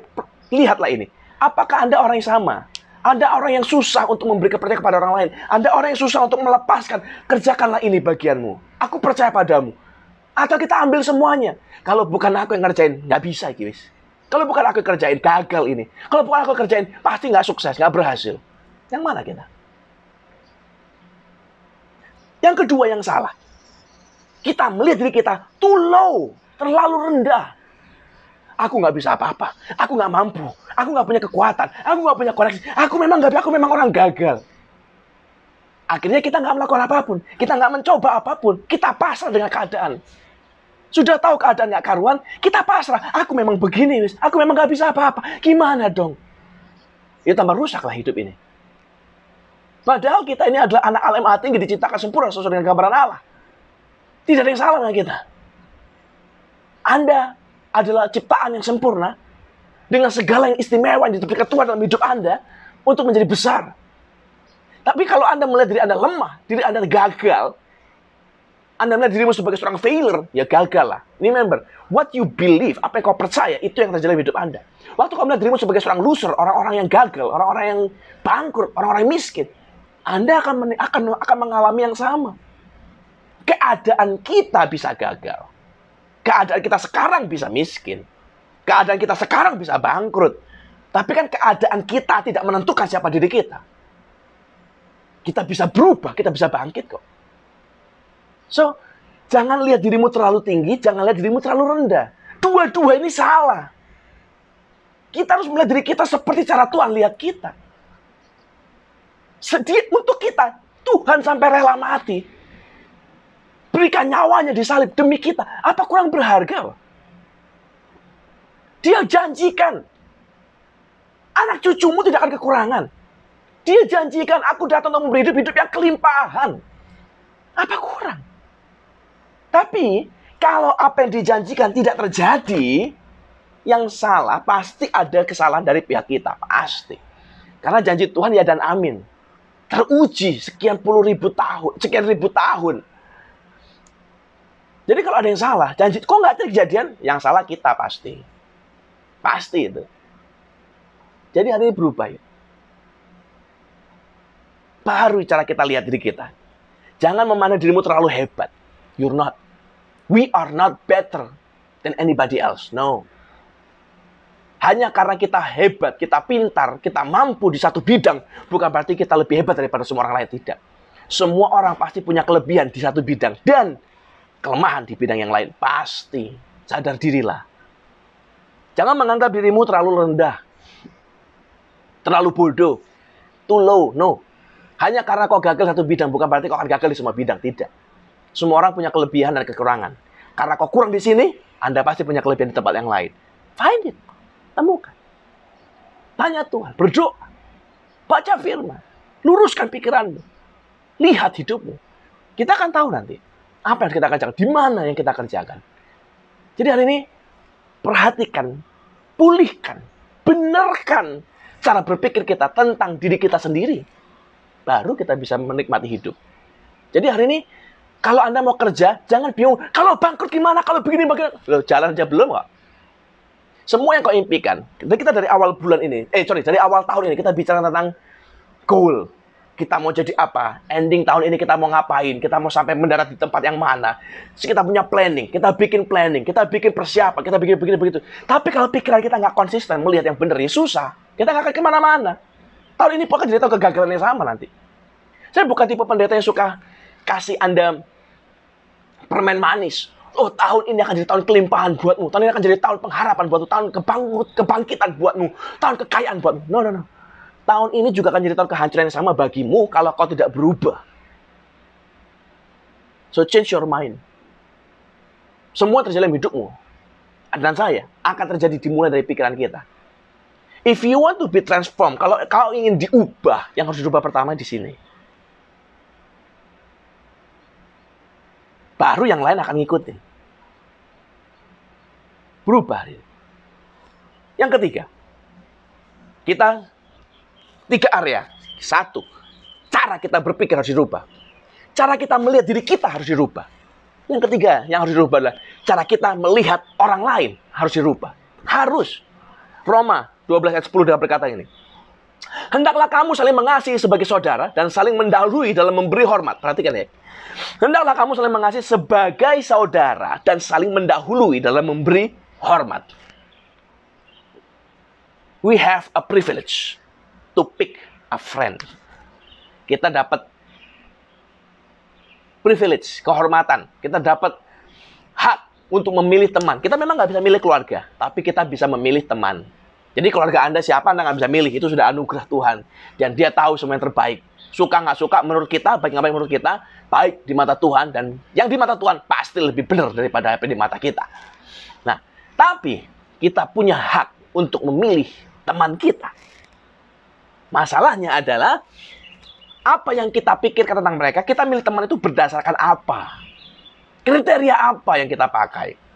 lihatlah ini. Apakah Anda orang yang sama? Anda orang yang susah untuk memberi kepercayaan kepada orang lain. Anda orang yang susah untuk melepaskan. Kerjakanlah ini bagianmu. Aku percaya padamu. Atau kita ambil semuanya. Kalau bukan aku yang ngerjain, nggak bisa, guys. Kalau bukan aku yang kerjain, gagal ini. Kalau bukan aku yang kerjain, pasti nggak sukses, nggak berhasil. Yang mana kita? Yang kedua yang salah. Kita melihat diri kita too low, terlalu rendah. Aku nggak bisa apa-apa. Aku nggak mampu. Aku nggak punya kekuatan. Aku nggak punya koneksi. Aku memang orang gagal. Akhirnya kita nggak melakukan apapun. Kita nggak mencoba apapun. Kita pasrah dengan keadaan. Sudah tahu keadaan nggak karuan, kita pasrah. Aku memang begini, wis. Aku memang nggak bisa apa-apa. Gimana dong? Ya tambah rusaklah hidup ini. Padahal kita ini adalah anak Allah yang maha tinggi, diciptakan sempurna sesuai dengan gambaran Allah. Tidak ada yang salah dengan kita. Anda adalah ciptaan yang sempurna dengan segala yang istimewa yang diberikan Tuhan dalam hidup Anda untuk menjadi besar. Tapi kalau Anda melihat diri Anda lemah, diri Anda gagal, Anda melihat dirimu sebagai seorang failure, ya gagal lah. Remember, what you believe, apa yang kau percaya, itu yang terjadi dalam hidup Anda. Waktu kau melihat dirimu sebagai seorang loser, orang-orang yang gagal, orang-orang yang bangkrut, orang-orang yang miskin, Anda akan mengalami yang sama. Keadaan kita bisa gagal. Keadaan kita sekarang bisa miskin. Keadaan kita sekarang bisa bangkrut. Tapi kan keadaan kita tidak menentukan siapa diri kita. Kita bisa berubah, kita bisa bangkit kok. So, jangan lihat dirimu terlalu tinggi, jangan lihat dirimu terlalu rendah. Dua-dua ini salah. Kita harus melihat diri kita seperti cara Tuhan lihat kita. Sedih untuk kita, Tuhan sampai rela mati. Berikan nyawanya disalib demi kita. Apa kurang berharga? Dia janjikan anak cucumu tidak akan kekurangan. Dia janjikan aku datang untuk memberi hidup yang kelimpahan. Apa kurang? Tapi kalau apa yang dijanjikan tidak terjadi, yang salah pasti ada kesalahan dari pihak kita. Pasti. Karena janji Tuhan ya dan amin. Teruji sekian ribu tahun. Jadi kalau ada yang salah, janji kok nggak terjadian, yang salah kita pasti. Pasti itu. Jadi hari ini berubah ya. Baru cara kita lihat diri kita. Jangan memandang dirimu terlalu hebat. You're not. We are not better than anybody else. No. Hanya karena kita hebat, kita pintar, kita mampu di satu bidang, bukan berarti kita lebih hebat daripada semua orang lain. Tidak. Semua orang pasti punya kelebihan di satu bidang. Dan kelemahan di bidang yang lain. Pasti. Sadar dirilah. Jangan menganggap dirimu terlalu rendah, terlalu bodoh, too low. No. Hanya karena kau gagal satu bidang, bukan berarti kau akan gagal di semua bidang. Tidak. Semua orang punya kelebihan dan kekurangan. Karena kau kurang di sini, Anda pasti punya kelebihan di tempat yang lain. Find it. Temukan. Tanya Tuhan. Berdoa. Baca firman. Luruskan pikiranmu. Lihat hidupmu. Kita akan tahu nanti apa yang kita kerjakan. Di mana yang kita kerjakan. Jadi hari ini, perhatikan, pulihkan, benarkan cara berpikir kita tentang diri kita sendiri. Baru kita bisa menikmati hidup. Jadi hari ini, kalau Anda mau kerja, jangan bingung. Kalau bangkrut gimana? Kalau begini, bagaimana? Loh, jalan aja belum kok. Semua yang kau impikan. Kita dari awal bulan ini, dari awal tahun ini, kita bicara tentang goal. Kita mau jadi apa? Ending tahun ini kita mau ngapain? Kita mau sampai mendarat di tempat yang mana? Kita punya planning, kita bikin planning, kita bikin persiapan, kita bikin begini begitu. Tapi kalau pikiran kita nggak konsisten melihat yang benar, ya susah. Kita nggak akan kemana-mana. Tahun ini pokoknya jadi tahun kegagalan yang sama nanti. Saya bukan tipe pendeta yang suka kasih Anda permen manis. Oh, tahun ini akan jadi tahun kelimpahan buatmu. Tahun ini akan jadi tahun pengharapan buatmu. Tahun kebangkitan buatmu. Tahun kekayaan buatmu. No. Tahun ini juga akan jadi tahun kehancuran yang sama bagimu kalau kau tidak berubah. So change your mind. Semua terjadi dalam hidupmu. Dan saya akan terjadi dimulai dari pikiran kita. If you want to be transformed, kalau kau ingin diubah, yang harus dirubah pertama di sini. Baru yang lain akan ngikutin. Berubah. Yang ketiga, kita 3 area. 1, cara kita berpikir harus dirubah. Cara kita melihat diri kita harus dirubah. Yang ketiga yang harus dirubah adalah cara kita melihat orang lain harus dirubah. Harus. Roma 12 ayat 10 berkata ini. Hendaklah kamu saling mengasihi sebagai saudara dan saling mendahului dalam memberi hormat. Perhatikan ya. Hendaklah kamu saling mengasihi sebagai saudara dan saling mendahului dalam memberi hormat. We have a privilege to pick a friend. Kita dapat privilege, kehormatan. Kita dapat hak untuk memilih teman. Kita memang nggak bisa milih keluarga, tapi kita bisa memilih teman. Jadi keluarga Anda siapa Anda nggak bisa milih. Itu sudah anugerah Tuhan. Dan Dia tahu semua yang terbaik. Suka nggak suka menurut kita, baik nggak baik menurut kita, baik di mata Tuhan. Dan yang di mata Tuhan pasti lebih benar daripada apa di mata kita. Nah, tapi kita punya hak untuk memilih teman kita. Masalahnya adalah apa yang kita pikirkan tentang mereka, kita milih teman itu berdasarkan apa? Kriteria apa yang kita pakai?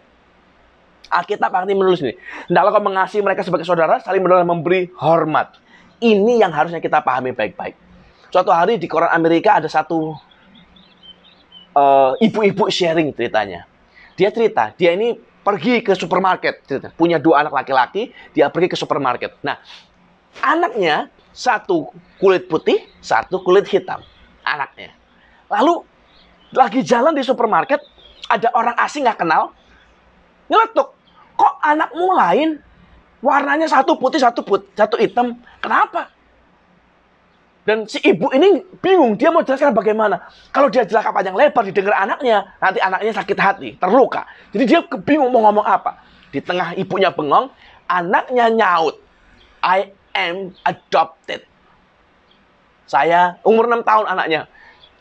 Alkitab arti menulis ini. Hendaklah kau mengasihi mereka sebagai saudara, saling memberi hormat. Ini yang harusnya kita pahami baik-baik. Suatu hari di koran Amerika ada satu ibu-ibu sharing ceritanya. Dia cerita, dia ini pergi ke supermarket. Punya 2 anak laki-laki, dia pergi ke supermarket. Nah, anaknya 1 kulit putih, 1 kulit hitam. Anaknya. Lalu, lagi jalan di supermarket, ada orang asing nggak kenal, nyeletuk. Kok anakmu lain? Warnanya 1 putih, 1 hitam. Kenapa? Dan si ibu ini bingung. Dia mau jelaskan bagaimana. Kalau dia jelaskan panjang lebar, didengar anaknya, nanti anaknya sakit hati, terluka. Jadi dia bingung mau ngomong apa. Di tengah ibunya bengong, anaknya nyaut. I am adopted. Saya umur 6 tahun anaknya.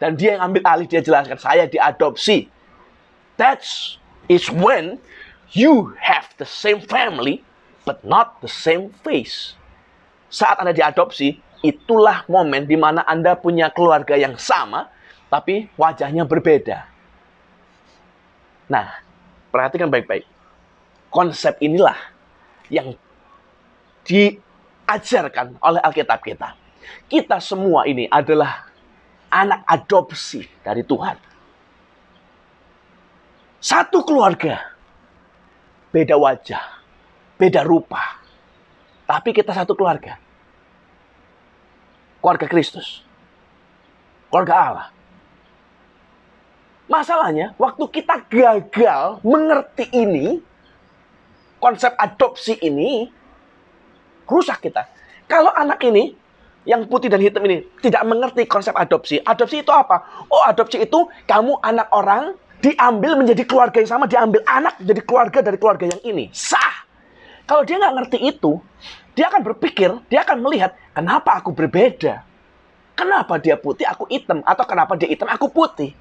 Dan dia yang ambil alih, dia jelaskan, saya diadopsi. That is when you have the same family, but not the same face. Saat Anda diadopsi, itulah momen di mana Anda punya keluarga yang sama, tapi wajahnya berbeda. Nah, perhatikan baik-baik. Konsep inilah yang diajarkan oleh Alkitab kita. Kita semua ini adalah anak adopsi dari Tuhan. Satu keluarga. Beda wajah, beda rupa. Tapi kita satu keluarga. Keluarga Kristus. Keluarga Allah. Masalahnya, waktu kita gagal mengerti ini, konsep adopsi ini, rusak kita. Kalau anak ini, yang putih dan hitam ini, tidak mengerti konsep adopsi. Adopsi itu apa? Oh, adopsi itu kamu anak orang, diambil menjadi keluarga yang sama, diambil anak jadi keluarga dari keluarga yang ini. Sah. Kalau dia nggak ngerti itu, dia akan berpikir, dia akan melihat, kenapa aku berbeda? Kenapa dia putih, aku hitam? Atau kenapa dia hitam, aku putih?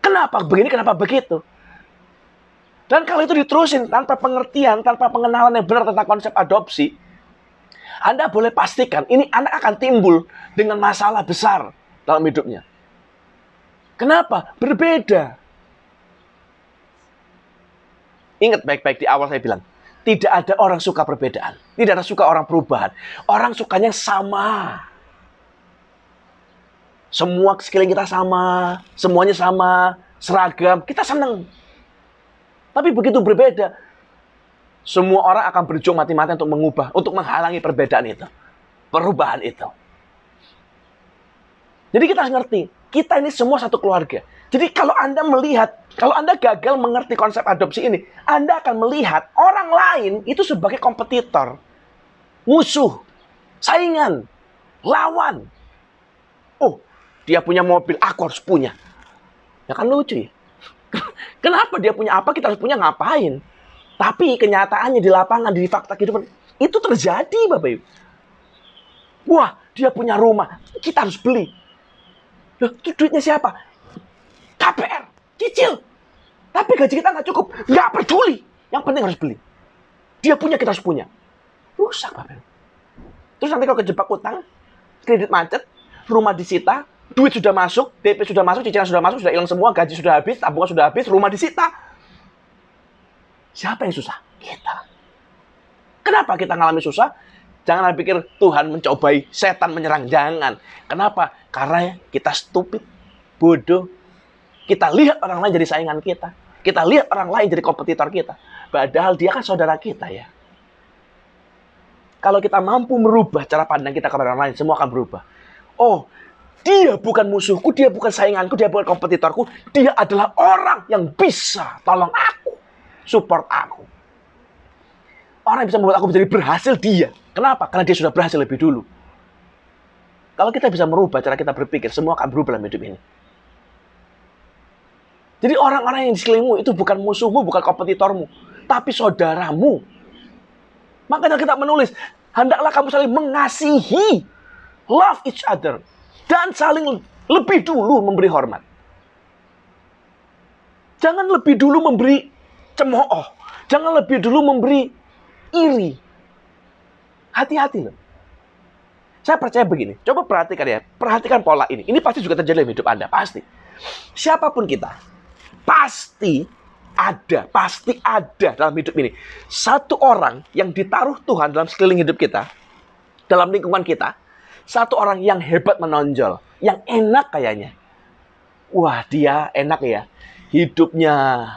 Kenapa begini, kenapa begitu? Dan kalau itu diterusin tanpa pengertian, tanpa pengenalan yang benar tentang konsep adopsi, Anda boleh pastikan ini anak akan timbul dengan masalah besar dalam hidupnya. Kenapa? Berbeda. Ingat baik-baik di awal saya bilang, tidak ada orang suka perbedaan. Tidak ada suka orang perubahan. Orang sukanya sama. Semua sekeliling kita sama. Semuanya sama. Seragam. Kita senang. Tapi begitu berbeda, semua orang akan berjuang mati-matian untuk mengubah, untuk menghalangi perbedaan itu. Perubahan itu. Jadi kita harus ngerti, kita ini semua satu keluarga. Jadi kalau Anda melihat, kalau Anda gagal mengerti konsep adopsi ini, Anda akan melihat orang lain itu sebagai kompetitor, musuh, saingan, lawan. Oh, dia punya mobil, aku harus punya. Ya kan lucu ya? Kenapa dia punya apa, kita harus punya, ngapain? Tapi kenyataannya di lapangan, di fakta kehidupan, itu terjadi, Bapak Ibu. Wah, dia punya rumah, kita harus beli. Loh, itu duitnya siapa? KPR, cicil. Tapi gaji kita nggak cukup. Nggak peduli. Yang penting harus beli. Dia punya, kita harus punya. Rusak, Bapak. Terus nanti kalau kejebak utang, kredit macet, rumah disita, duit sudah masuk, DP sudah masuk, cicilan sudah masuk, sudah hilang semua, gaji sudah habis, tabungan sudah habis, rumah disita. Siapa yang susah? Kita. Kenapa kita ngalami susah? Jangan pikir Tuhan mencobai, setan menyerang. Jangan. Kenapa? Karena kita stupid, bodoh. Kita lihat orang lain jadi saingan kita. Kita lihat orang lain jadi kompetitor kita. Padahal dia kan saudara kita ya. Kalau kita mampu merubah cara pandang kita kepada orang lain, semua akan berubah. Oh, dia bukan musuhku, dia bukan sainganku, dia bukan kompetitorku. Dia adalah orang yang bisa tolong aku, support aku. Orang yang bisa membuat aku menjadi berhasil dia. Kenapa? Karena dia sudah berhasil lebih dulu. Kalau kita bisa merubah cara kita berpikir, semua akan berubah dalam hidup ini. Jadi orang-orang yang di sekelilingmu itu bukan musuhmu, bukan kompetitormu, tapi saudaramu. Makanya kita menulis, hendaklah kamu saling mengasihi, love each other, dan saling lebih dulu memberi hormat. Jangan lebih dulu memberi cemooh, jangan lebih dulu memberi iri. Hati-hati loh. Saya percaya begini. Coba perhatikan ya. Perhatikan pola ini. Ini pasti juga terjadi dalam hidup Anda. Pasti. Siapapun kita. Pasti ada dalam hidup ini. Satu orang yang ditaruh Tuhan dalam sekeliling hidup kita. Dalam lingkungan kita. Satu orang yang hebat menonjol. Yang enak kayaknya. Wah, dia enak ya. Hidupnya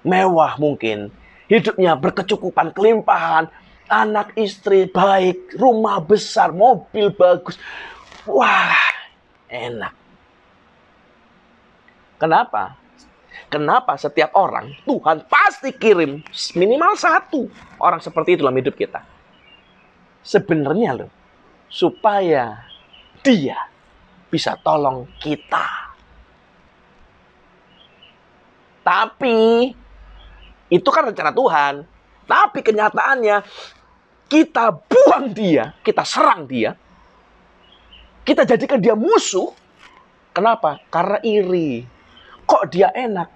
mewah mungkin. Hidupnya berkecukupan, kelimpahan. Anak istri baik, rumah besar, mobil bagus. Wah, enak. Kenapa? Kenapa setiap orang Tuhan pasti kirim minimal satu orang seperti itu dalam hidup kita? Sebenarnya loh, supaya dia bisa tolong kita. Tapi itu kan rencana Tuhan. Tapi kenyataannya kita buang dia, kita serang dia, kita jadikan dia musuh. Kenapa? Karena iri. Kok dia enak?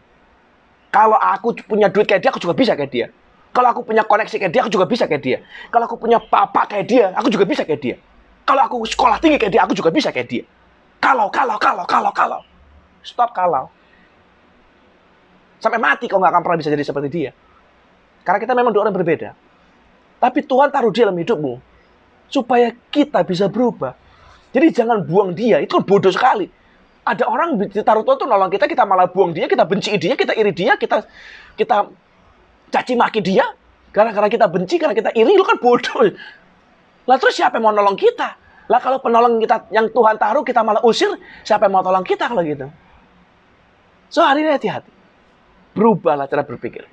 Kalau aku punya duit kayak dia, aku juga bisa kayak dia. Kalau aku punya koneksi kayak dia, aku juga bisa kayak dia. Kalau aku punya bapak kayak dia, aku juga bisa kayak dia. Kalau aku sekolah tinggi kayak dia, aku juga bisa kayak dia. Kalau. Stop kalau. Sampai mati kau nggak akan pernah bisa jadi seperti dia. Karena kita memang dua orang berbeda. Tapi Tuhan taruh dia dalam hidupmu. Supaya kita bisa berubah. Jadi jangan buang dia. Itu bodoh sekali. Ada orang ditaruh Tuhan itu nolong kita. Kita malah buang dia. Kita benci dia. Kita iri dia. Kita caci maki dia. Karena kita benci. Karena kita iri. Itu kan bodoh. Lah terus siapa yang mau nolong kita? Lah kalau penolong kita yang Tuhan taruh kita malah usir. Siapa yang mau tolong kita kalau gitu? So hari ini hati-hati. Berubahlah cara berpikir.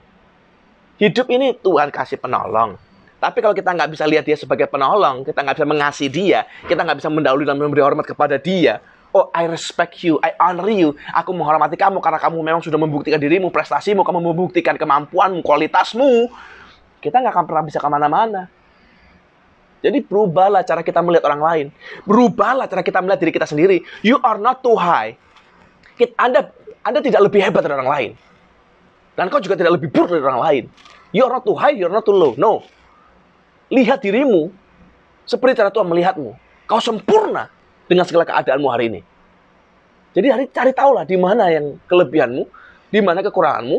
Hidup ini Tuhan kasih penolong. Tapi kalau kita nggak bisa lihat dia sebagai penolong, kita nggak bisa mengasihi dia, kita nggak bisa mendahului dan memberi hormat kepada dia. Oh, I respect you, I honor you. Aku menghormati kamu karena kamu memang sudah membuktikan dirimu, prestasimu, kamu membuktikan kemampuanmu, kualitasmu. kita nggak akan pernah bisa kemana-mana. Jadi berubahlah cara kita melihat orang lain. Berubahlah cara kita melihat diri kita sendiri. You are not too high. Anda tidak lebih hebat dari orang lain. Dan kau juga tidak lebih buruk dari orang lain. You are not too high, you are not too low. No. Lihat dirimu seperti cara Tuhan melihatmu. Kau sempurna dengan segala keadaanmu hari ini. Jadi cari tahulah di mana yang kelebihanmu, di mana kekuranganmu.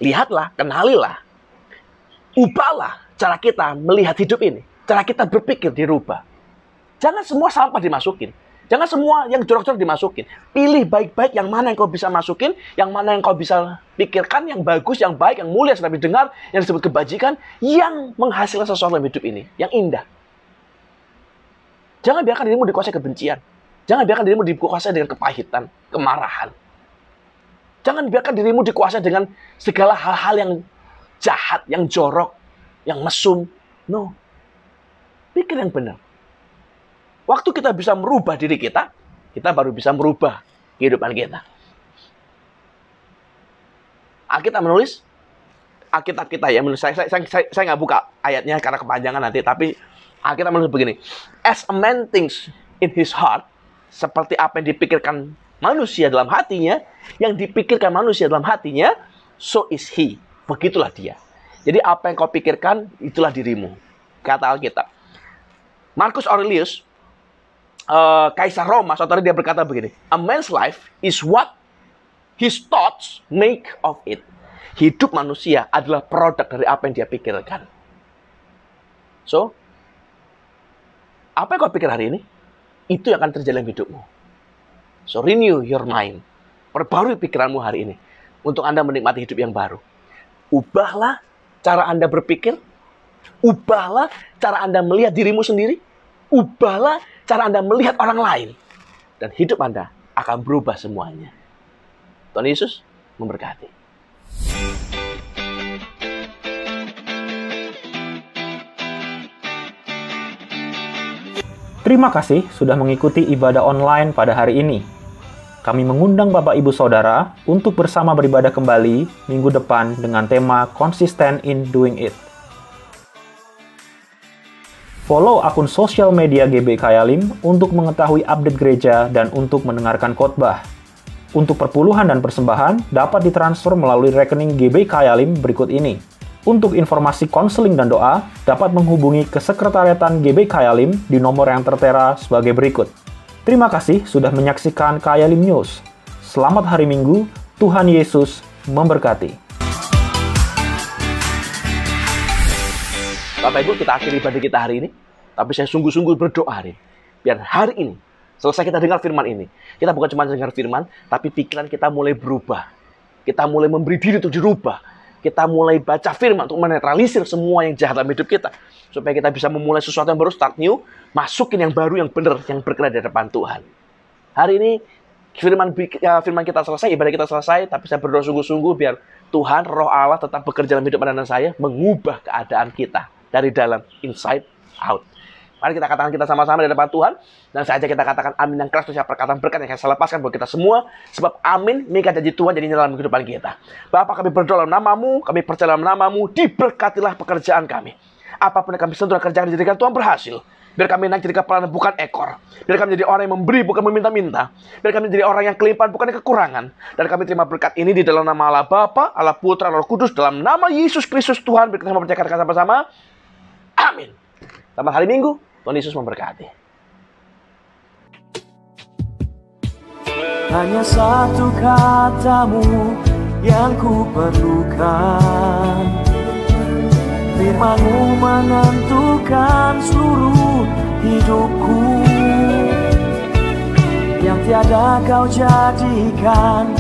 Lihatlah, kenalilah. Ubahlah cara kita melihat hidup ini. Cara kita berpikir dirubah. Jangan semua sampah dimasukin. Jangan semua yang jorok-jorok dimasukin. Pilih baik-baik yang mana yang kau bisa masukin, yang mana yang kau bisa pikirkan, yang bagus, yang baik, yang mulia, yang didengar, yang disebut kebajikan, yang menghasilkan sesuatu dalam hidup ini, yang indah. Jangan biarkan dirimu dikuasai kebencian. Jangan biarkan dirimu dikuasai dengan kepahitan, kemarahan. Jangan biarkan dirimu dikuasai dengan segala hal-hal yang jahat, yang jorok, yang mesum. No. Pikir yang benar. Waktu kita bisa merubah diri kita baru bisa merubah kehidupan kita. Alkitab menulis, Alkitab kita ya, saya nggak buka ayatnya karena kepanjangan nanti, tapi Alkitab menulis begini. As a man thinks in his heart, seperti apa yang dipikirkan manusia dalam hatinya, yang dipikirkan manusia dalam hatinya, so is he. Begitulah dia. Jadi apa yang kau pikirkan, itulah dirimu. Kata Alkitab. Marcus Aurelius, Kaisar Roma, saudara, dia berkata begini. A man's life is what his thoughts make of it. Hidup manusia adalah produk dari apa yang dia pikirkan. So, apa yang kau pikir hari ini, itu yang akan terjadi dalam hidupmu. So, renew your mind. Perbarui pikiranmu hari ini. Untuk Anda menikmati hidup yang baru. Ubahlah cara Anda berpikir. Ubahlah cara Anda melihat dirimu sendiri. Ubahlah cara Anda melihat orang lain. Dan hidup Anda akan berubah semuanya. Tuhan Yesus memberkati. Terima kasih sudah mengikuti ibadah online pada hari ini. Kami mengundang Bapak Ibu Saudara untuk bersama beribadah kembali minggu depan dengan tema Consistent in Doing It. Follow akun sosial media GB Kayalim untuk mengetahui update gereja dan untuk mendengarkan khotbah. Untuk perpuluhan dan persembahan dapat ditransfer melalui rekening GB Kayalim berikut ini. Untuk informasi konseling dan doa, dapat menghubungi kesekretariatan GB Kayalim di nomor yang tertera sebagai berikut. Terima kasih sudah menyaksikan Kayalim News. Selamat hari Minggu, Tuhan Yesus memberkati. Bapak Ibu, kita akhiri ibadah kita hari ini. Tapi saya sungguh-sungguh berdoa hari ini. Biar hari ini, selesai kita dengar firman ini. Kita bukan cuma dengar firman, tapi pikiran kita mulai berubah. Kita mulai memberi diri untuk dirubah. Kita mulai baca firman untuk menetralisir semua yang jahat dalam hidup kita. Supaya kita bisa memulai sesuatu yang baru, start new. Masukin yang baru, yang benar, yang berkenan di depan Tuhan. Hari ini, firman kita selesai, ibadah kita selesai. Tapi saya berdoa sungguh-sungguh biar Tuhan, Roh Allah tetap bekerja dalam hidup Anda dan saya. Mengubah keadaan kita. Dari dalam, inside out. Mari kita katakan kita sama-sama di depan Tuhan. Dan saja kita katakan amin yang keras. Itu perkataan berkat yang saya lepaskan buat kita semua. Sebab amin, ini kan janji Tuhan jadi dalam kehidupan kita. Bapa, kami berdoa dalam namamu. Kami percaya dalam namamu. Diberkatilah pekerjaan kami. Apapun yang kami sentuh dan kerjakan dijadikan Tuhan berhasil. Biar kami naik jadi kepala bukan ekor. Biar kami jadi orang yang memberi bukan meminta-minta. Biar kami jadi orang yang kelimpahan bukan kekurangan. Dan kami terima berkat ini di dalam nama Allah Bapa, Allah Putra, Allah Roh Kudus. Dalam nama Yesus Kristus Tuhan. Biar kita percayakan sama-sama. Amin. Selamat hari Minggu. Tuhan Yesus memberkati. Hanya satu katamu yang ku perlukan. Firman-Mu menentukan seluruh hidupku. Yang tiada kau jadikan